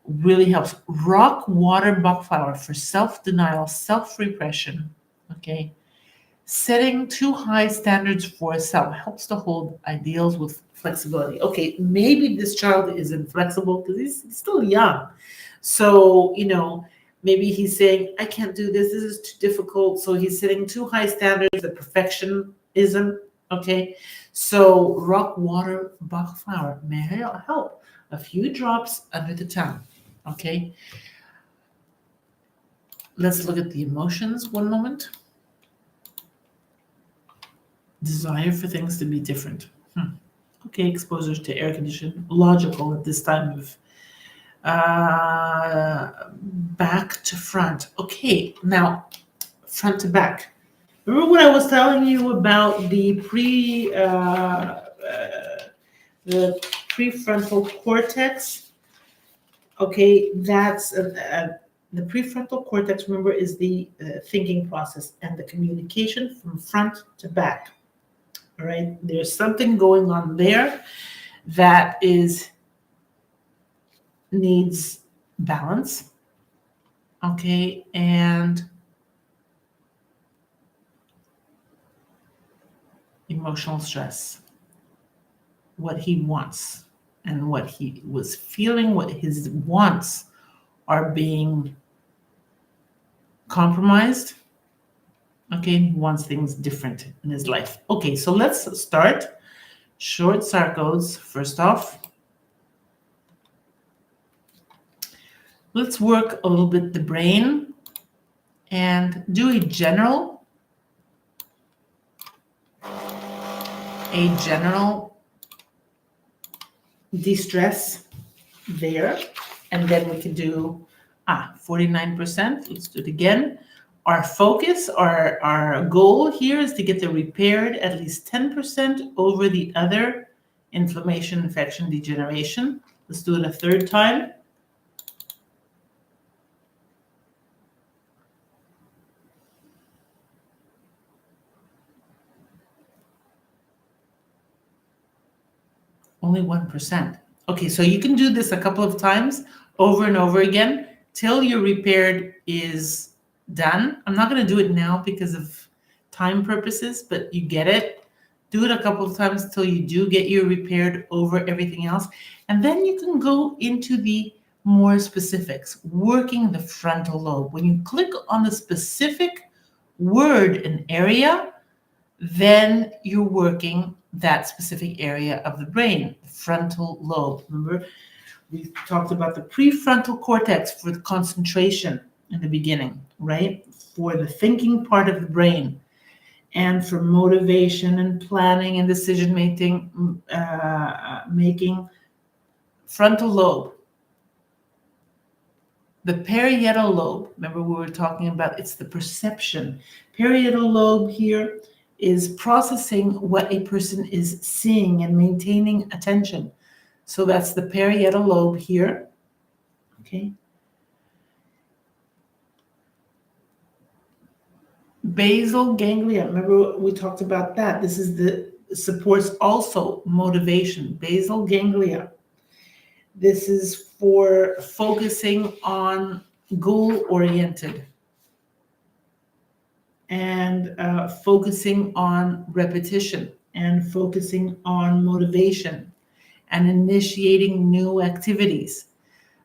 [SPEAKER 1] really helps. Rock water Bach flower for self-denial, self-repression. Okay, setting too high standards for self helps to hold ideals with flexibility. Okay, maybe this child is inflexible because he's still young. So, maybe he's saying, I can't do this. This is too difficult. So he's setting too high standards, the perfectionism. Okay, so rock water Bach flower may help. A few drops under the tongue. Okay, let's look at the emotions one moment. Desire for things to be different. Okay, exposure to air conditioning, logical at this time of back to front. Okay, now front to back. Remember what I was telling you about the prefrontal cortex? Okay, that's the prefrontal cortex. Remember, is the thinking process and the communication from front to back. All right, there's something going on there that needs balance. Okay, and emotional stress, what he wants and what he was feeling, what his wants are being compromised. Okay, he wants things different in his life. Okay, so let's start. Short sarcos, first off. Let's work a little bit the brain and do a general de-stress there. And then we can do 49%. Let's do it again. Our focus, our goal here is to get the repaired at least 10% over the other inflammation, infection, degeneration. Let's do it a third time. Only 1%. Okay, so you can do this a couple of times over and over again till your repaired is done. I'm not going to do it now because of time purposes, but you get it. Do it a couple of times until you do get your repaired over everything else. And then you can go into the more specifics, working the frontal lobe. When you click on the specific word and area, then you're working that specific area of the brain, the frontal lobe. Remember, we talked about the prefrontal cortex for the concentration in the beginning, right? For the thinking part of the brain, and for motivation and planning and decision making, frontal lobe. The parietal lobe, remember we were talking about, it's the perception. Parietal lobe here is processing what a person is seeing and maintaining attention. So that's the parietal lobe here, okay? Basal ganglia, remember we talked about that. This is supports also motivation, basal ganglia. This is for focusing on goal-oriented and focusing on repetition and focusing on motivation and initiating new activities.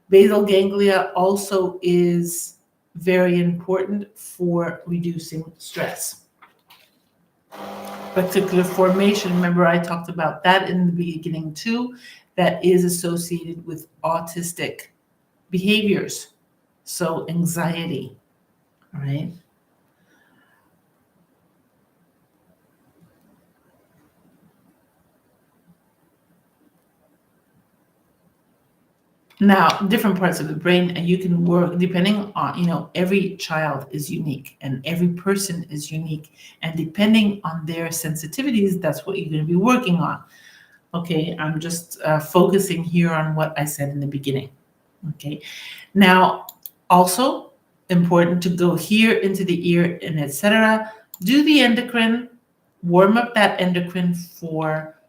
[SPEAKER 1] Basal ganglia also is very important for reducing stress. Reticular formation, remember I talked about that in the beginning too, that is associated with autistic behaviors. So anxiety, all right? Now, different parts of the brain, and you can work depending on, every child is unique and every person is unique. And depending on their sensitivities, that's what you're going to be working on. Okay, I'm just focusing here on what I said in the beginning. Okay, now also important to go here into the ear and etc. Do the endocrine, warm up that endocrine for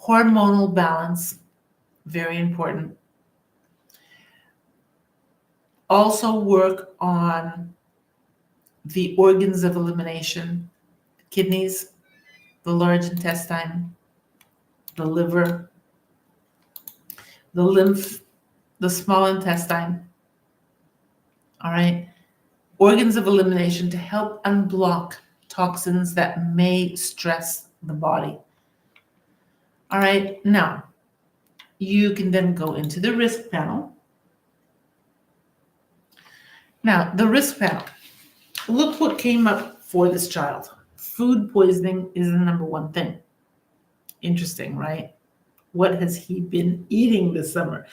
[SPEAKER 1] hormonal balance, very important. Also work on the organs of elimination, kidneys, the large intestine, the liver, the lymph, the small intestine. All right. Organs of elimination to help unblock toxins that may stress the body. All right. Now, you can then go into the risk panel. Now, the risk panel. Look what came up for this child. Food poisoning is the number one thing. Interesting, right? What has he been eating this summer?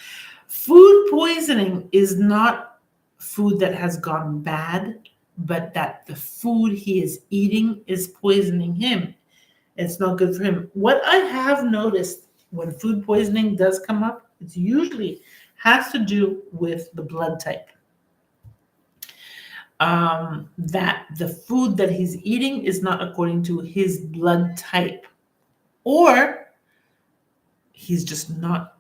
[SPEAKER 1] Food poisoning is not food that has gone bad, but that the food he is eating is poisoning him. It's not good for him. What I have noticed when food poisoning does come up, it usually has to do with the blood type. That the food that he's eating is not according to his blood type, or he's just not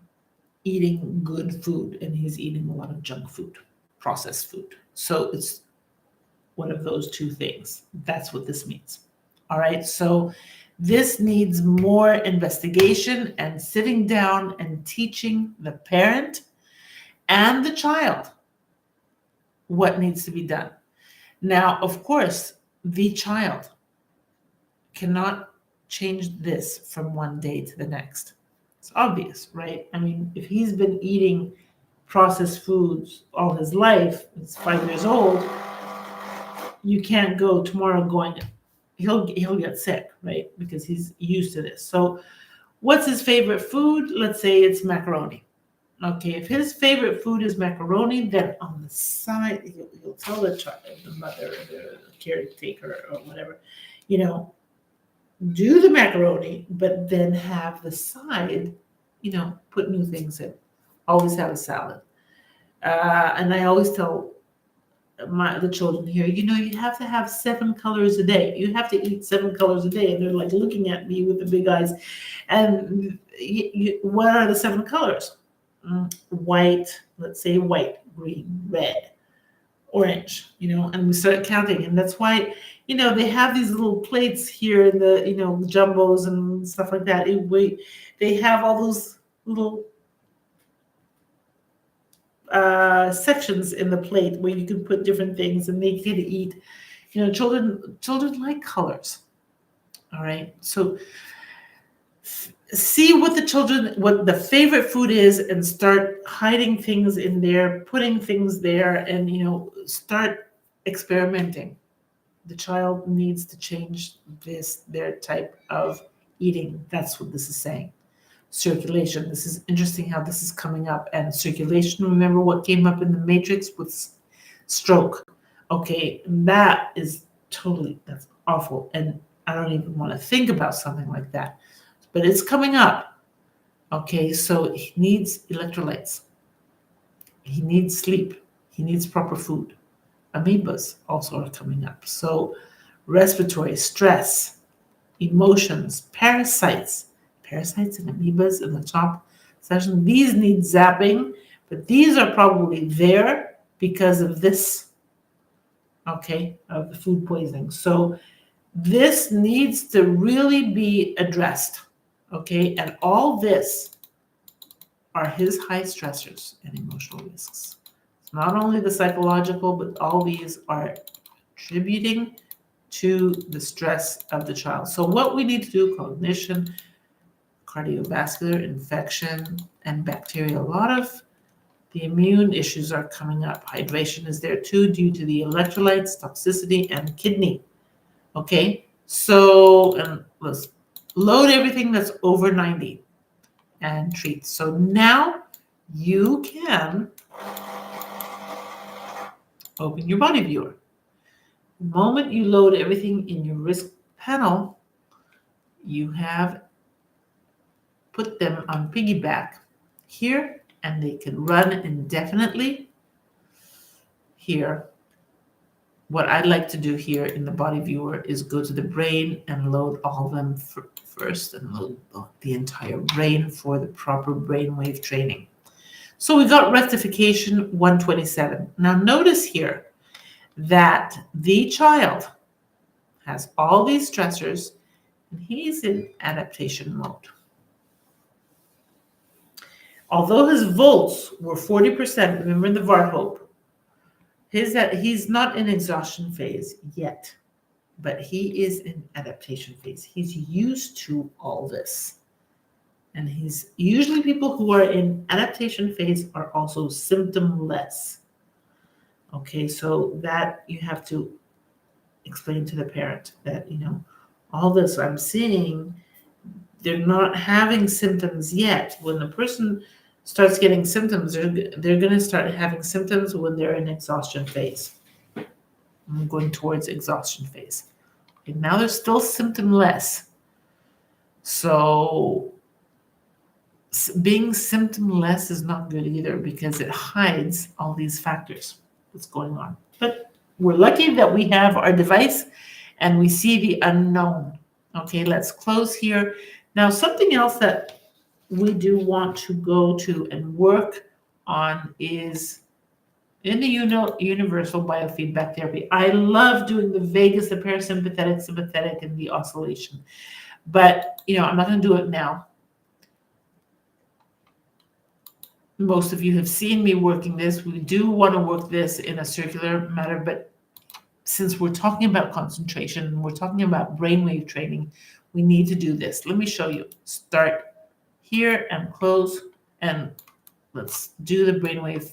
[SPEAKER 1] eating good food and he's eating a lot of junk food, processed food. So it's one of those two things. That's what this means. All right. So this needs more investigation and sitting down and teaching the parent and the child what needs to be done. Now, of course, the child cannot change this from one day to the next. It's obvious, right? I mean, if he's been eating processed foods all his life, he's 5 years old, you can't go tomorrow going, he'll get sick, right? Because he's used to this. So what's his favorite food? Let's say it's macaroni. Okay, if his favorite food is macaroni, then on the side, he'll tell the child, the mother, the caretaker, or whatever, do the macaroni, but then have the side, put new things in. Always have a salad. And I always tell the children here, you have to have 7 colors a day. You have to eat 7 colors a day. And they're like looking at me with the big eyes. And what are the 7 colors? White, let's say white, green, red, orange, and we start counting. And that's why, they have these little plates here in the, jumbos and stuff like that. They have all those little sections in the plate where you can put different things and they can eat. Children like colors. All right. So see what the favorite food is and start hiding things in there, putting things there, and start experimenting. The child needs to change their type of eating. That's what this is saying. Circulation. This is interesting how this is coming up. And circulation, remember what came up in the matrix with stroke. Okay, that's awful. And I don't even want to think about something like that. But it's coming up. Okay, so he needs electrolytes. He needs sleep. He needs proper food. Amoebas also are coming up. So respiratory, stress, emotions, parasites and amoebas in the top section. These need zapping, but these are probably there because of this, okay, of the food poisoning. So this needs to really be addressed, okay? And all this are his high stressors and emotional risks. It's not only the psychological, but all these are contributing to the stress of the child. So what we need to do, cognition, cardiovascular, infection, and bacteria. A lot of the immune issues are coming up. Hydration is there too due to the electrolytes, toxicity, and kidney. Okay, so let's load everything that's over 90 and treat. So now you can open your body viewer. The moment you load everything in your risk panel, you have put them on piggyback here, and they can run indefinitely here. What I'd like to do here in the body viewer is go to the brain and load all of them first, and load the entire brain for the proper brainwave training. So we got rectification 127. Now notice here that the child has all these stressors and he's in adaptation mode. Although his volts were 40%, remember in the Varhope, he's not in exhaustion phase yet, but he is in adaptation phase. He's used to all this. And he's usually people who are in adaptation phase are also symptomless. Okay, so that you have to explain to the parent that, all this I'm seeing, they're not having symptoms yet. When the person starts getting symptoms, they're going to start having symptoms when they're in exhaustion phase. I'm going towards exhaustion phase. Okay, now they're still symptomless. So being symptomless is not good either because it hides all these factors that's going on. But we're lucky that we have our device and we see the unknown. Okay, let's close here. Now, something else that we do want to go to and work on is in the universal biofeedback therapy. I love doing the vagus, the parasympathetic, sympathetic, and the oscillation. But, I'm not going to do it now. Most of you have seen me working this. We do want to work this in a circular manner, but since we're talking about concentration, we're talking about brainwave training, we need to do this. Let me show you. Start here and close, and let's do the brainwave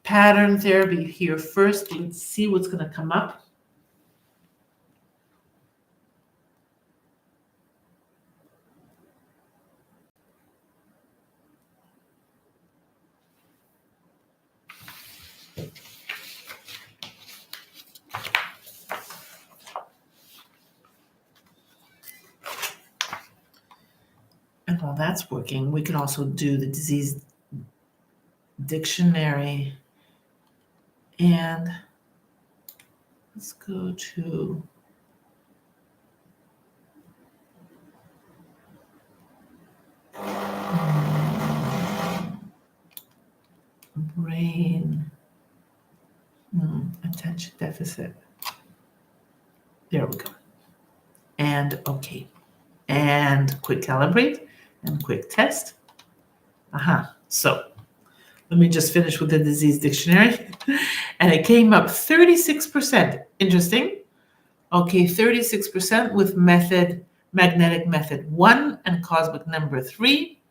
[SPEAKER 1] pattern therapy here first. Let's see what's going to come up. And while that's working, we can also do the disease dictionary And let's go to brain attention deficit. There we go. And okay. And quick calibrate and quick test. So let me just finish with the disease dictionary. And it came up 36%. Interesting. Okay, 36% with magnetic method 1 and cosmic number 3.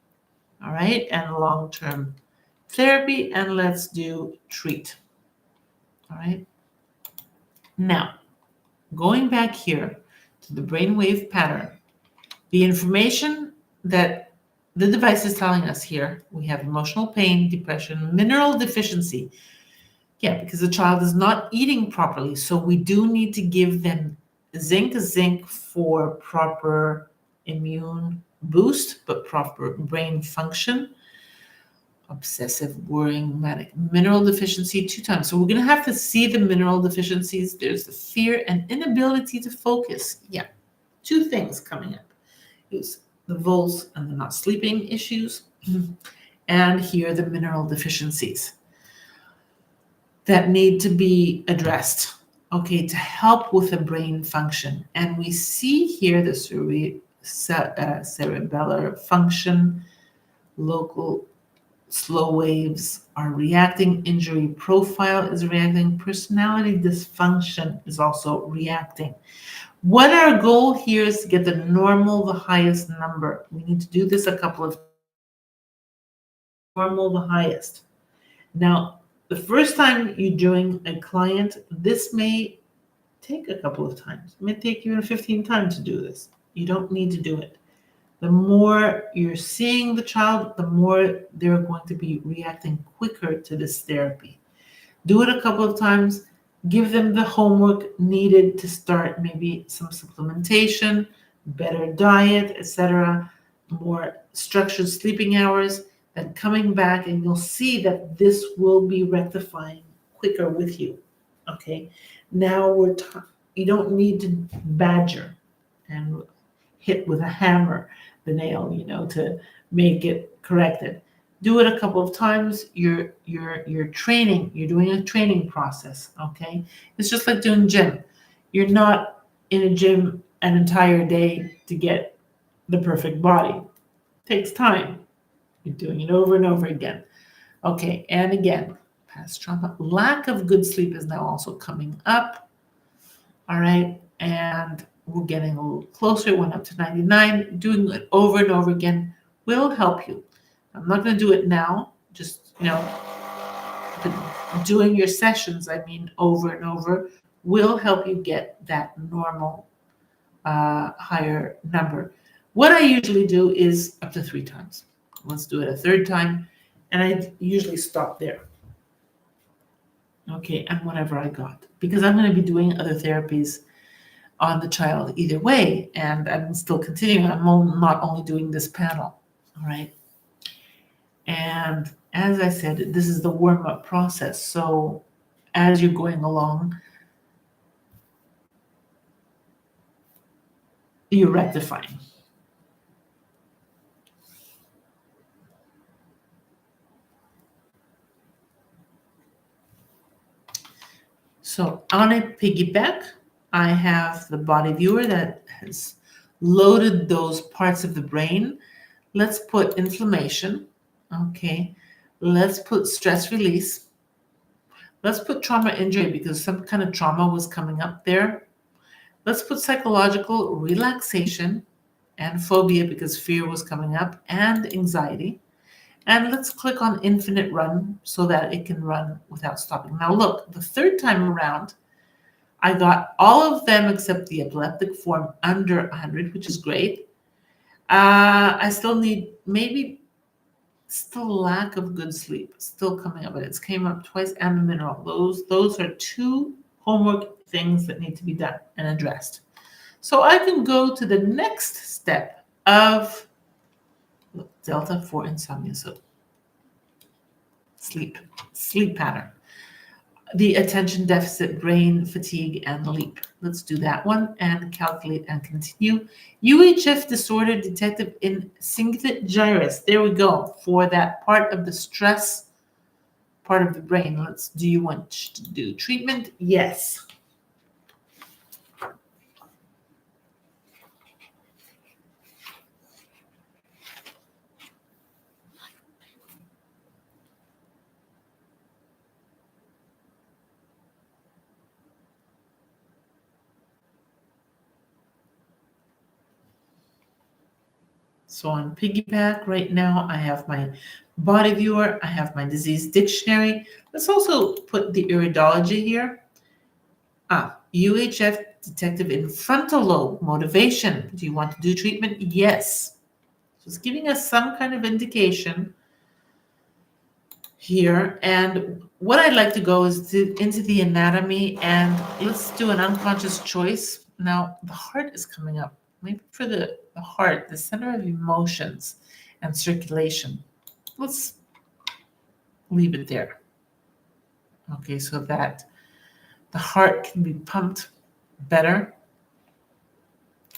[SPEAKER 1] All right, and long-term therapy. And let's do treat. All right. Now, going back here to the brainwave pattern, the information that the device is telling us here, we have emotional pain, depression, mineral deficiency. Yeah, because the child is not eating properly. So we do need to give them zinc for proper immune boost, but proper brain function. Obsessive, worrying, manic, mineral deficiency 2 times. So we're going to have to see the mineral deficiencies. There's the fear and inability to focus. Yeah, 2 things coming up. Is the vols and the not sleeping issues, and here the mineral deficiencies that need to be addressed, okay, to help with the brain function. And we see here the cerebellar function, local slow waves are reacting, injury profile is reacting, personality dysfunction is also reacting. What our goal here is to get the normal, the highest number. We need to do this a couple of times. Normal, the highest. Now, the first time you're doing a client, this may take a couple of times. It may take you 15 times to do this. You don't need to do it. The more you're seeing the child, the more they're going to be reacting quicker to this therapy. Do it a couple of times. Give them the homework needed to start maybe some supplementation, better diet, etc., more structured sleeping hours, then coming back, and you'll see that this will be rectifying quicker with you. Okay, now you don't need to badger and hit with a hammer the nail, to make it corrected. Do it a couple of times. You're training. You're doing a training process. Okay, it's just like doing gym. You're not in a gym an entire day to get the perfect body. It takes time. You're doing it over and over again. Okay, and again, past trauma. Lack of good sleep is now also coming up. All right, and we're getting a little closer. It went up to 99. Doing it over and over again will help you. I'm not going to do it now. Just, but doing your sessions, over and over, will help you get that normal higher number. What I usually do is up to 3 times. Let's do it a 3rd time, and I usually stop there. Okay, and whatever I got, because I'm going to be doing other therapies on the child either way, and I'm still continuing. I'm not only doing this panel, all right? And as I said, this is the warm-up process. So as you're going along, you're rectifying. So on a piggyback, I have the body viewer that has loaded those parts of the brain. Let's put inflammation. Okay. Let's put stress release. Let's put trauma injury because some kind of trauma was coming up there. Let's put psychological relaxation and phobia because fear was coming up, and anxiety. And let's click on infinite run so that it can run without stopping. Now look, the 3rd time around, I got all of them except the epileptic form under 100, which is great. I still need still lack of good sleep, still coming up, but it's came up twice, and the mineral. Those are 2 homework things that need to be done and addressed. So I can go to the next step of Delta for insomnia. So sleep pattern. the attention deficit, brain fatigue, and LEAP. Let's do that one and calculate and continue. UHF disorder detected in cingulate gyrus. There we go, for that part of the stress part of the brain. Do you want to do treatment? Yes. So on Piggyback right now, I have my body viewer, I have my disease dictionary. Let's also put the iridology here. UHF detective in frontal lobe, motivation. Do you want to do treatment? Yes. So it's giving us some kind of indication here. And what I'd like to go is into the anatomy, and let's do an unconscious choice. Now, the heart is coming up. Maybe for the heart, the center of emotions and circulation. Let's leave it there. Okay, so that the heart can be pumped better,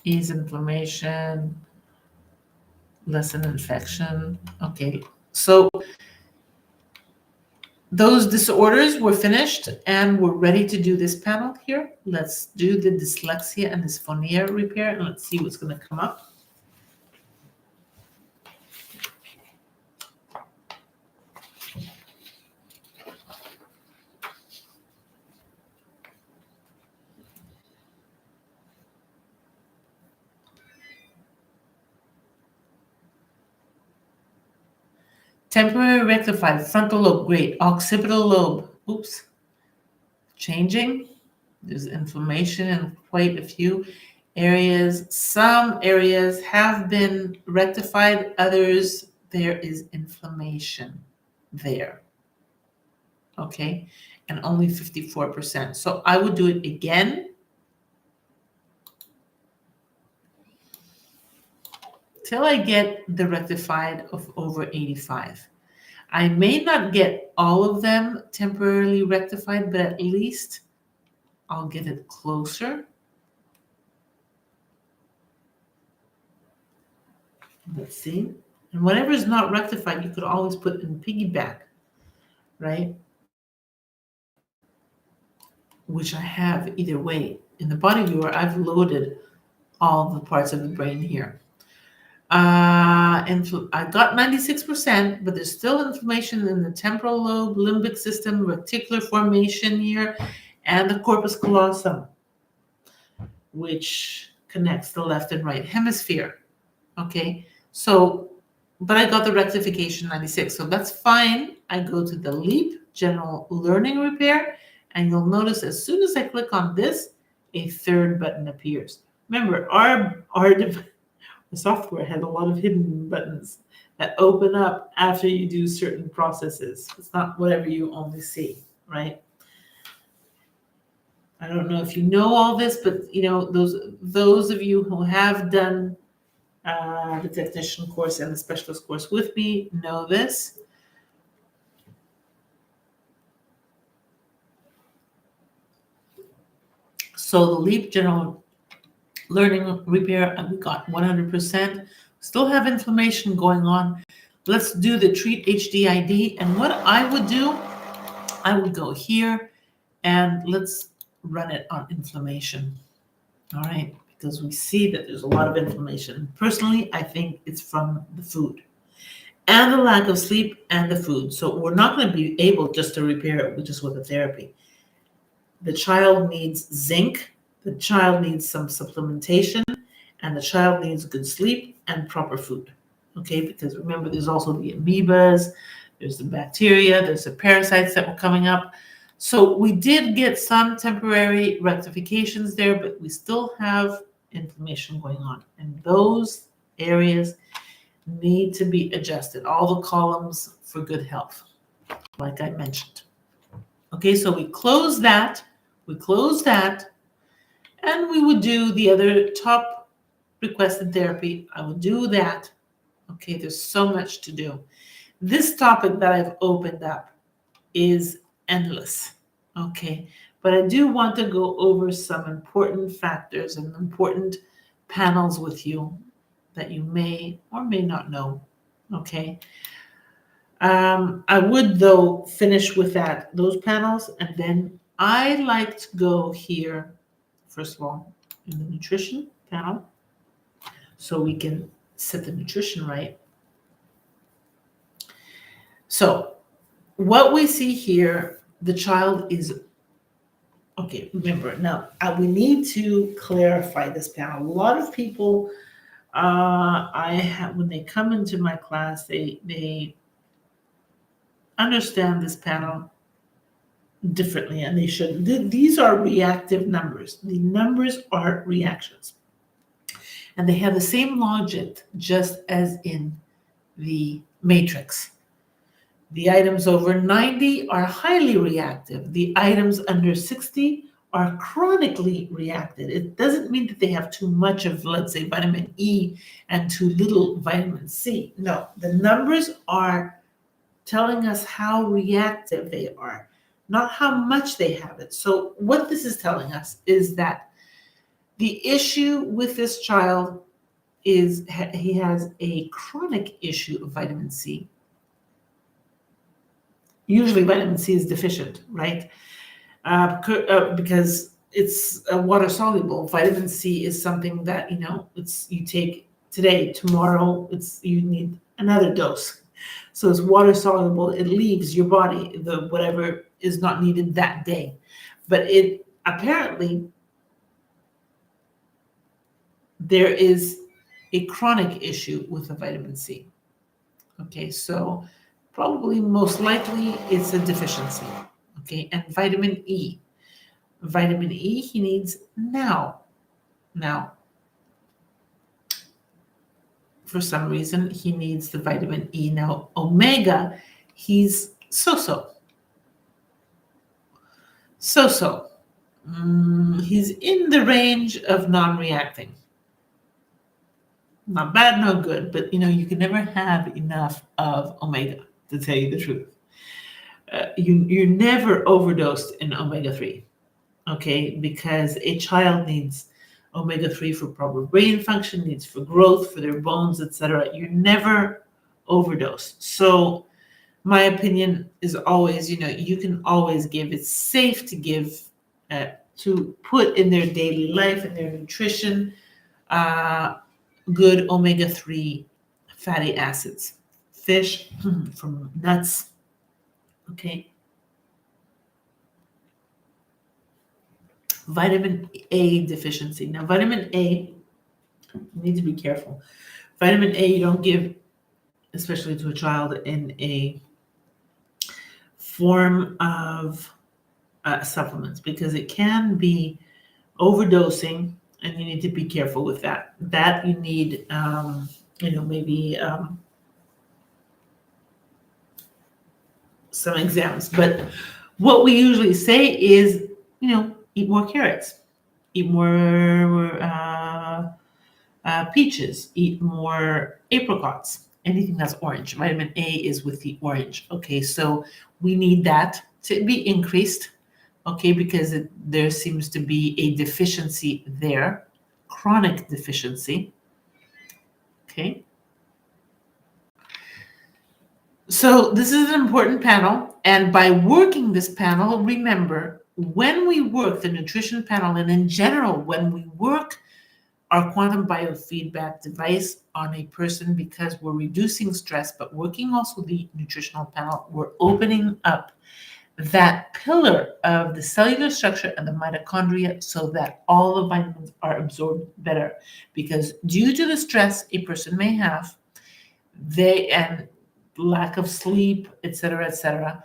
[SPEAKER 1] ease inflammation, lessen infection. Okay, so those disorders were finished and we're ready to do this panel here. Let's do the dyslexia and dysphonia repair, and let's see what's going to come up. Temporary rectified frontal lobe, great. Occipital lobe, oops, changing. There's inflammation in quite a few areas. Some areas have been rectified, others there is inflammation there. Okay, and only 54%. So I would do it again till I get the rectified of over 85. I may not get all of them temporarily rectified, but at least I'll get it closer. Let's see. And whatever is not rectified, you could always put in piggyback, right? Which I have either way. In the body viewer, I've loaded all the parts of the brain here. And I got 96%, but there's still inflammation in the temporal lobe, limbic system, reticular formation here, and the corpus callosum, which connects the left and right hemisphere. Okay, so, but I got the rectification 96, so that's fine. I go to the LEAP, general learning repair, and you'll notice as soon as I click on this, a third button appears. Remember, the software has a lot of hidden buttons that open up after you do certain processes. It's not whatever you only see, right? I don't know if you know all this, but you know, those of you who have done the technician course and the specialist course with me know this. So the LEAP general learning repair, we got 100%. Still have inflammation going on. Let's do the treat HDID. And what I would do, I would go here and let's run it on inflammation. All right, because we see that there's a lot of inflammation. Personally, I think it's from the food and the lack of sleep and the food. So we're not going to be able just to repair it just with a therapy. The child needs zinc. The child needs some supplementation, and the child needs good sleep and proper food. Okay, because remember, there's also the amoebas, there's the bacteria, there's the parasites that were coming up. So we did get some temporary rectifications there, but we still have inflammation going on. And those areas need to be adjusted. All the columns for good health, like I mentioned. Okay, so we close that, and we would do the other top requested therapy. I would do that. Okay, there's so much to do. This topic that I've opened up is endless. Okay, but I do want to go over some important factors and important panels with you that you may or may not know. Okay. I would though finish with those panels, and then I like to go here, first of all, in the nutrition panel, so we can set the nutrition right. So what we see here, the child is, okay, remember, now we need to clarify this panel. A lot of people, when they come into my class, they understand this panel differently, and they shouldn't. These are reactive numbers. The numbers are reactions. And they have the same logic just as in the matrix. The items over 90 are highly reactive. The items under 60 are chronically reactive. It doesn't mean that they have too much of, let's say, vitamin E and too little vitamin C. No, the numbers are telling us how reactive they are, not how much they have it. So what this is telling us is that the issue with this child is he has a chronic issue of vitamin C. Usually vitamin C is deficient, right? Because it's water soluble. Vitamin C is something that, you take today, tomorrow, you need another dose. So it's water soluble. It leaves your body, the whatever is not needed that day. But it apparently, there is a chronic issue with the vitamin C. Okay, so probably most likely it's a deficiency. Okay, and vitamin E. Vitamin E he needs now. Now, for some reason, he needs the vitamin E. Now, omega, he's so-so. So-so. He's in the range of non-reacting. Not bad, no good, but you can never have enough of omega, to tell you the truth. You're never overdosed in omega-3, okay? Because a child needs omega-3 for proper brain function, needs for growth, for their bones, etc. You're never overdosed. So my opinion is always, you can always give. It's safe to give, to put in their daily life, in their nutrition, good omega-3 fatty acids. Fish, from nuts, okay? Vitamin A deficiency. Now, vitamin A, you need to be careful. Vitamin A you don't give, especially to a child, in a form of supplements, because it can be overdosing, and you need to be careful with that. That you need, maybe some exams. But what we usually say is, eat more carrots, eat more peaches, eat more apricots, anything that's orange. Vitamin A is with the orange. Okay, so we need that to be increased, okay, because there seems to be a deficiency there, chronic deficiency. Okay. So this is an important panel, and by working this panel, remember, when we work the nutrition panel, and in general, when we work our quantum biofeedback device on a person, because we're reducing stress, but working also the nutritional panel, we're opening up that pillar of the cellular structure and the mitochondria so that all the vitamins are absorbed better. Because due to the stress a person may have, and lack of sleep, etc.,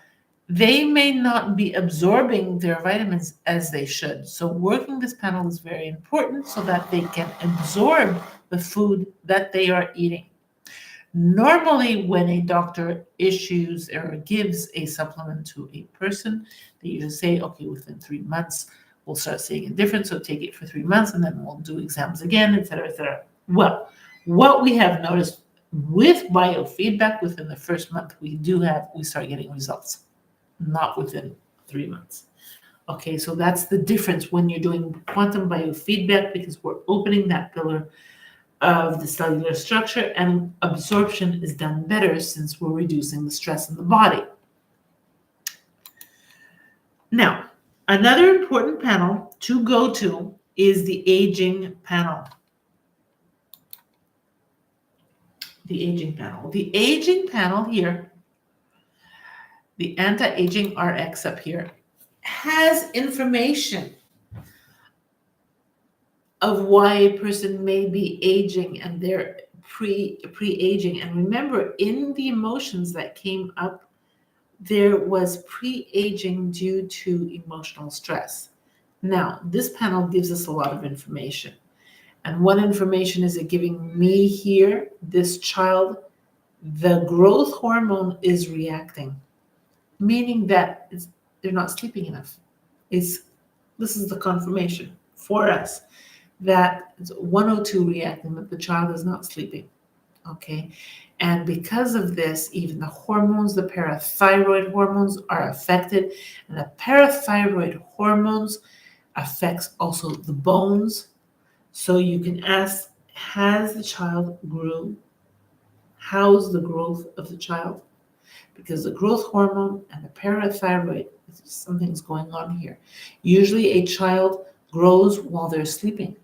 [SPEAKER 1] they may not be absorbing their vitamins as they should. So working this panel is very important so that they can absorb the food that they are eating. Normally, when a doctor issues or gives a supplement to a person, they usually say, okay, within 3 months, we'll start seeing a difference. So take it for 3 months, and then we'll do exams again, etc. Well, what we have noticed with biofeedback, within the first month, we start getting results, not within 3 months. Okay, so that's the difference when you're doing quantum biofeedback, because we're opening that pillar of the cellular structure, and absorption is done better since we're reducing the stress in the body. Now, another important panel to go to is the aging panel. The aging panel. The aging panel here, the anti-aging RX up here, has information of why a person may be aging and they're pre-aging. And remember, in the emotions that came up, there was pre-aging due to emotional stress. Now, this panel gives us a lot of information. And what information is it giving me here? This child, the growth hormone is reacting, meaning that they're not sleeping enough. This is the confirmation for us that it's 102 reacting, that the child is not sleeping. Okay. And because of this, even the hormones, the parathyroid hormones are affected. And the parathyroid hormones affects also the bones. So you can ask, has the child grew? How's the growth of the child? Because the growth hormone and the parathyroid, something's going on here. Usually a child grows while they're sleeping.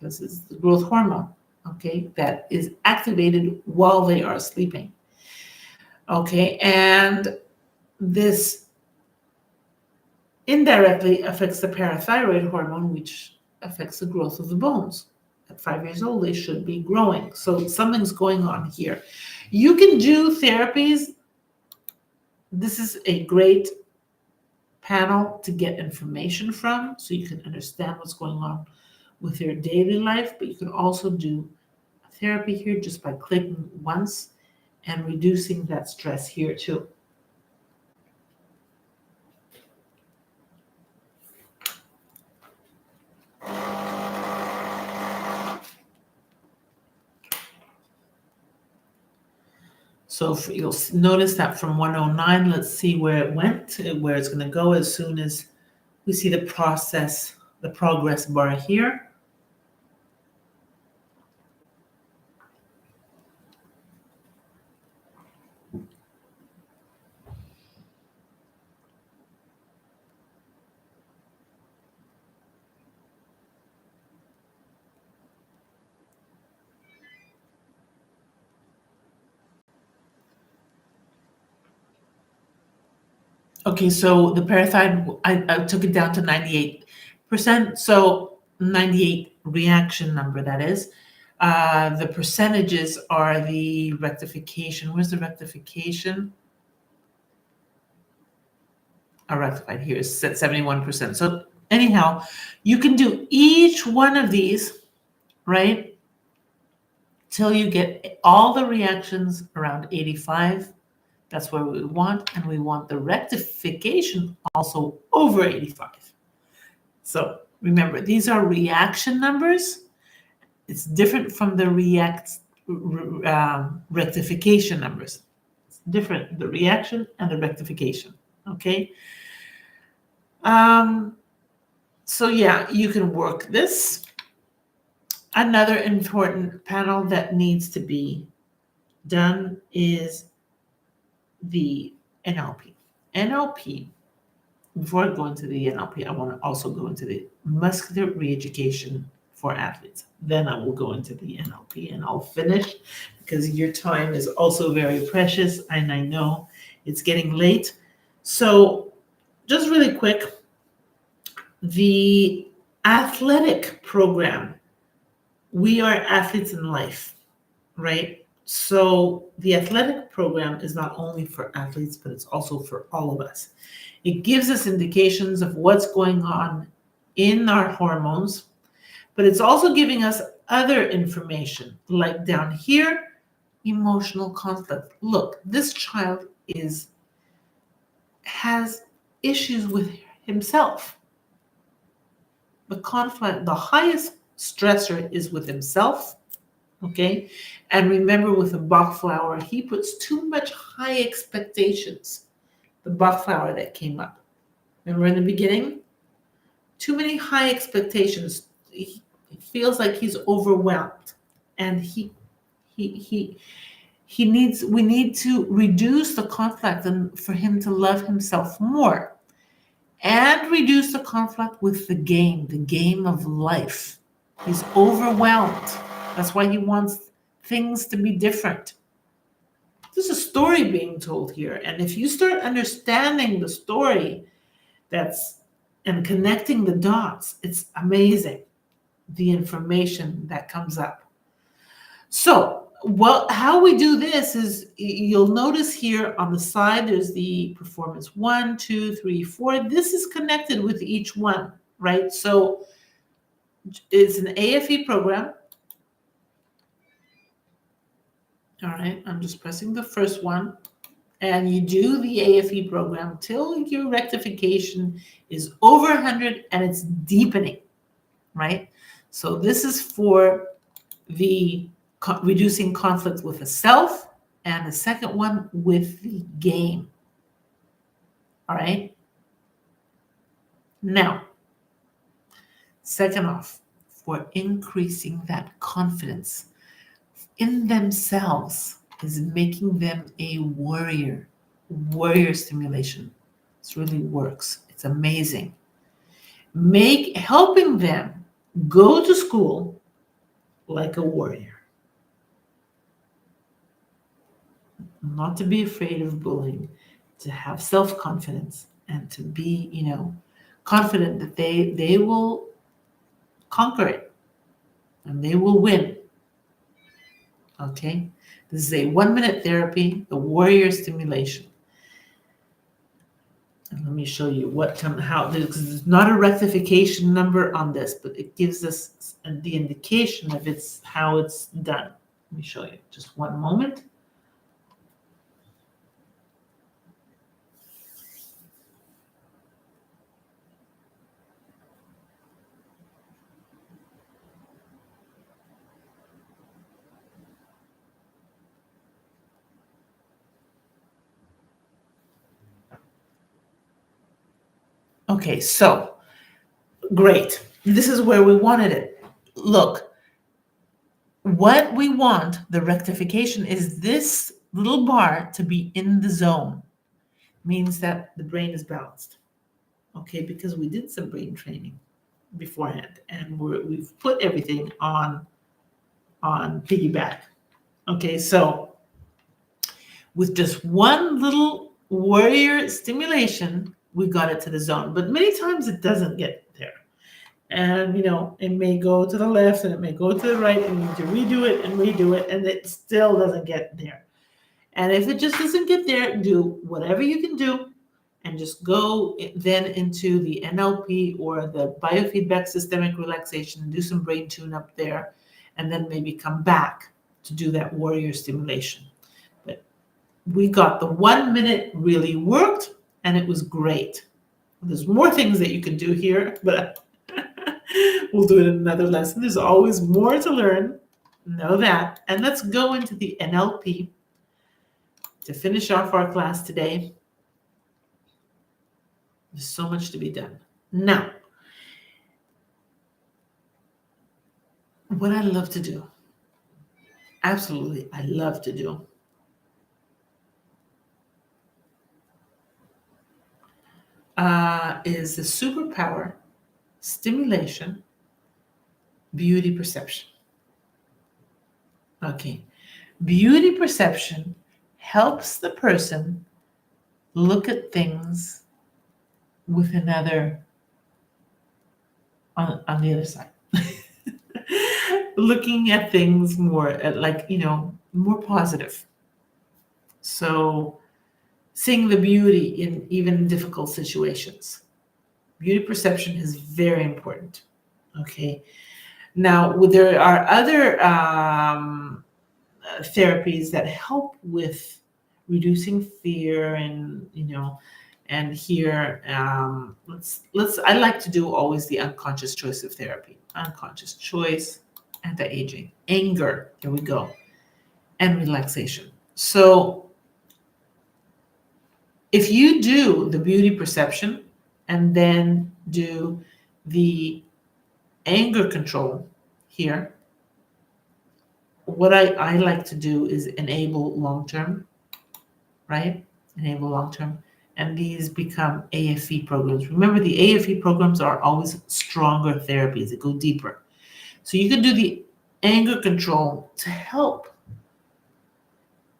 [SPEAKER 1] This is the growth hormone, okay, that is activated while they are sleeping. Okay, and this indirectly affects the parathyroid hormone, which affects the growth of the bones. At 5 years old, they should be growing. So something's going on here. You can do therapies. This is a great panel to get information from, so you can understand what's going on with your daily life, but you can also do therapy here just by clicking once and reducing that stress here too. So you'll notice that from 109, let's see where it went, where it's going to go as soon as we see the progress bar here. Okay, so the parathyroid, I took it down to 98%. So 98 reaction number, that is. The percentages are the rectification. Where's the rectification? Rectified here is at 71%. So anyhow, you can do each one of these, right, till you get all the reactions around 85. That's where we want, and we want the rectification also over 85. So remember, these are reaction numbers. It's different from the rectification numbers. It's different, the reaction and the rectification, okay? So yeah, you can work this. Another important panel that needs to be done is the NLP. NLP, before I go into the NLP, I want to also go into the muscular re-education for athletes. Then I will go into the NLP and I'll finish because your time is also very precious and I know it's getting late. So just really quick, the athletic program, we are athletes in life, right? So the athletic program is not only for athletes, but it's also for all of us. It gives us indications of what's going on in our hormones, but it's also giving us other information, like down here, emotional conflict. Look, this child has issues with himself. The conflict, the highest stressor is with himself. Okay, and remember with the Bach flower, he puts too much high expectations. The Bach flower that came up. Remember in the beginning, too many high expectations. He feels like he's overwhelmed, and we need to reduce the conflict and for him to love himself more, and reduce the conflict with the game of life. He's overwhelmed. That's why he wants things to be different. There's a story being told here. And if you start understanding the story and connecting the dots, it's amazing, the information that comes up. So how we do this is, you'll notice here on the side, there's the performance 1, 2, 3, 4. This is connected with each one, right? So it's an AFE program. All right, I'm just pressing the first one. And you do the AFE program till your rectification is over 100 and it's deepening, right? So this is for the reducing conflict with the self, and the second one with the game. All right? Now, second off, for increasing that confidence in themselves is making them a warrior. Warrior stimulation. This really works. It's amazing. Helping them go to school like a warrior. Not to be afraid of bullying, to have self-confidence, and to be, confident that they will conquer it and they will win. Okay? This is a 1-minute therapy, the warrior stimulation. And let me show you there's not a rectification number on this, but it gives us the indication of how it's done. Let me show you. Just one moment. Okay, so great. This is where we wanted it. Look, what we want, the rectification, is this little bar to be in the zone. Means that the brain is balanced. Okay, because we did some brain training beforehand, and we've put everything on piggyback. Okay, so with just one little warrior stimulation, we got it to the zone. But many times it doesn't get there. And, it may go to the left and it may go to the right, and you need to redo it, and it still doesn't get there. And if it just doesn't get there, do whatever you can do and just go then into the NLP or the biofeedback systemic relaxation, do some brain tune up there, and then maybe come back to do that warrior stimulation. But we got the 1 minute really worked, and it was great. There's more things that you can do here, but we'll do it in another lesson. There's always more to learn. Know that. And let's go into the NLP to finish off our class today. There's so much to be done. Now, what I love to do, absolutely, I love to do, is the superpower stimulation beauty perception. Okay, beauty perception helps the person look at things with another on the other side. Looking at things more more positive. So seeing the beauty in even difficult situations. Beauty perception is very important. Okay. Now, there are other therapies that help with reducing fear, and and here I like to do always the unconscious choice of therapy. Unconscious choice, anti-aging, anger, here we go, and relaxation. So if you do the beauty perception and then do the anger control here, what I like to do is enable long-term, right? Enable long-term. And these become AFE programs. Remember, the AFE programs are always stronger therapies that go deeper. So you can do the anger control to help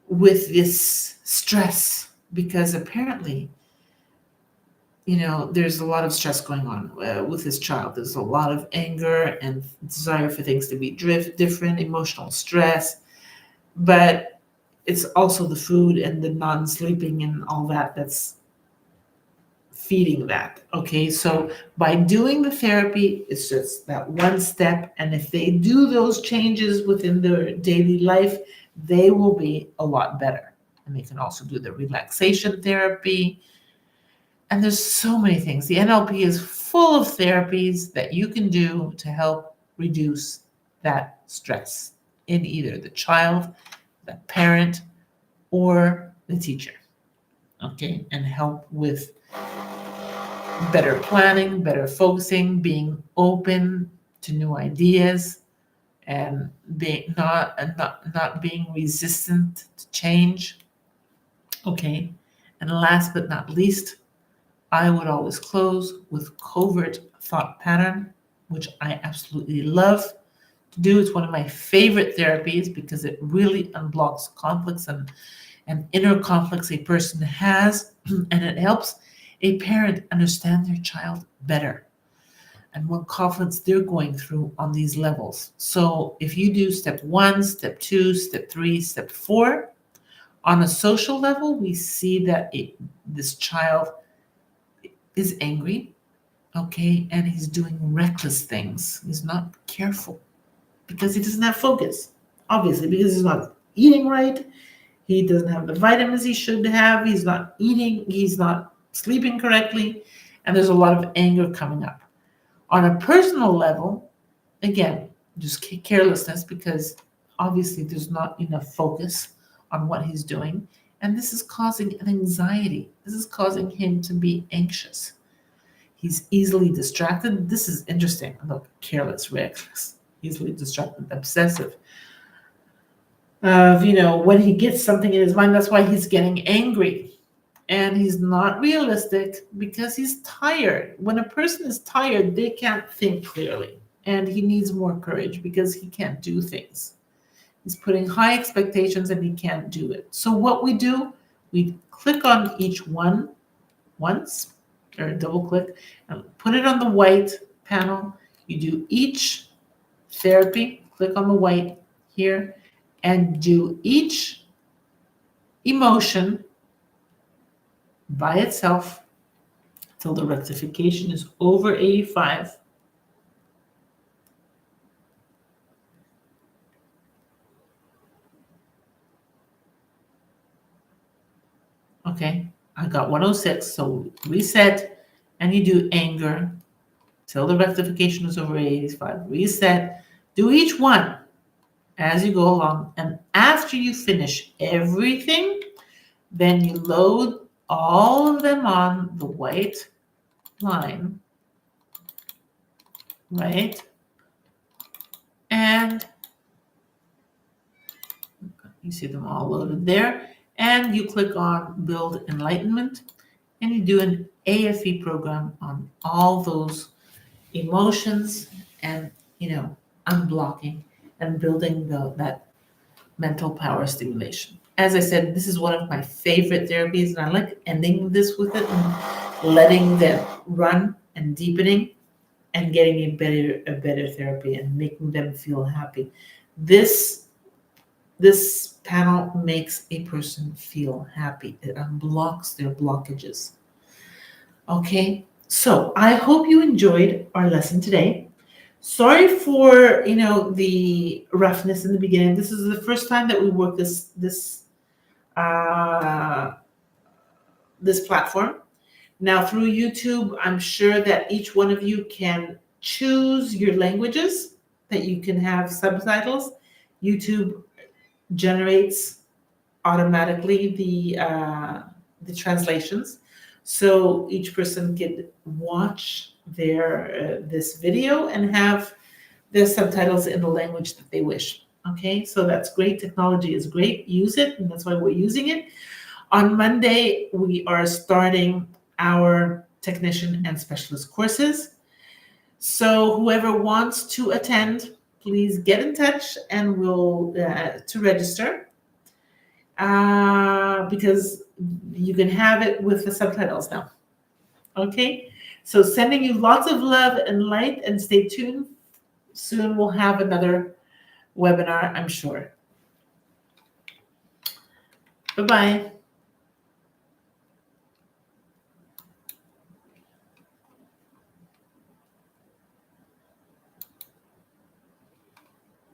[SPEAKER 1] with this stress, because apparently, there's a lot of stress going on with this child. There's a lot of anger and desire for things to be different, emotional stress, but it's also the food and the non-sleeping and all that's feeding that. Okay, so by doing the therapy, it's just that one step, and if they do those changes within their daily life, they will be a lot better. And they can also do the relaxation therapy. And there's so many things. The NLP is full of therapies that you can do to help reduce that stress in either the child, the parent, or the teacher. Okay, and help with better planning, better focusing, being open to new ideas, and being not being resistant to change. Okay, and last but not least, I would always close with covert thought pattern, which I absolutely love to do. It's one of my favorite therapies because it really unblocks conflicts and inner conflicts a person has, and it helps a parent understand their child better and what conflicts they're going through on these levels. So if you do step 1, step 2, step 3, step 4, on a social level, we see that this child is angry, okay, and he's doing reckless things. He's not careful because he doesn't have focus, obviously, because he's not eating right. He doesn't have the vitamins he should have. He's not eating. He's not sleeping correctly. And there's a lot of anger coming up. On a personal level, again, just carelessness, because obviously there's not enough focus on what he's doing. And this is causing an anxiety. This is causing him to be anxious. He's easily distracted. This is interesting. Look, careless, reckless, easily distracted, obsessive. When he gets something in his mind, that's why he's getting angry. And he's not realistic because he's tired. When a person is tired, they can't think clearly. And he needs more courage because he can't do things. He's putting high expectations and he can't do it. So what we do, we click on each one once, or double click, and put it on the white panel. You do each therapy, click on the white here, and do each emotion by itself till the rectification is over 85. Okay, I got 106, so reset, and you do anger till the rectification is over 85. Reset, do each one as you go along, and after you finish everything, then you load all of them on the white line, right? And you see them all loaded there. And you click on Build Enlightenment, and you do an AFE program on all those emotions and, unblocking and building that mental power stimulation. As I said, this is one of my favorite therapies, and I like ending this with it and letting them run and deepening and getting a better therapy and making them feel happy. This panel makes a person feel happy. It unblocks their blockages. Okay, so I hope you enjoyed our lesson today. Sorry for the roughness in the beginning. This is the first time that we work this platform. Now through YouTube, I'm sure that each one of you can choose your languages, that you can have subtitles. YouTube generates automatically the translations. So each person could watch this video and have the subtitles in the language that they wish. Okay, so that's great. Technology is great. Use it, and that's why we're using it. On Monday, we are starting our technician and specialist courses. So whoever wants to attend, please get in touch and we'll to register, because you can have it with the subtitles now. Okay, so sending you lots of love and light, and stay tuned. Soon we'll have another webinar, I'm sure. Bye-bye.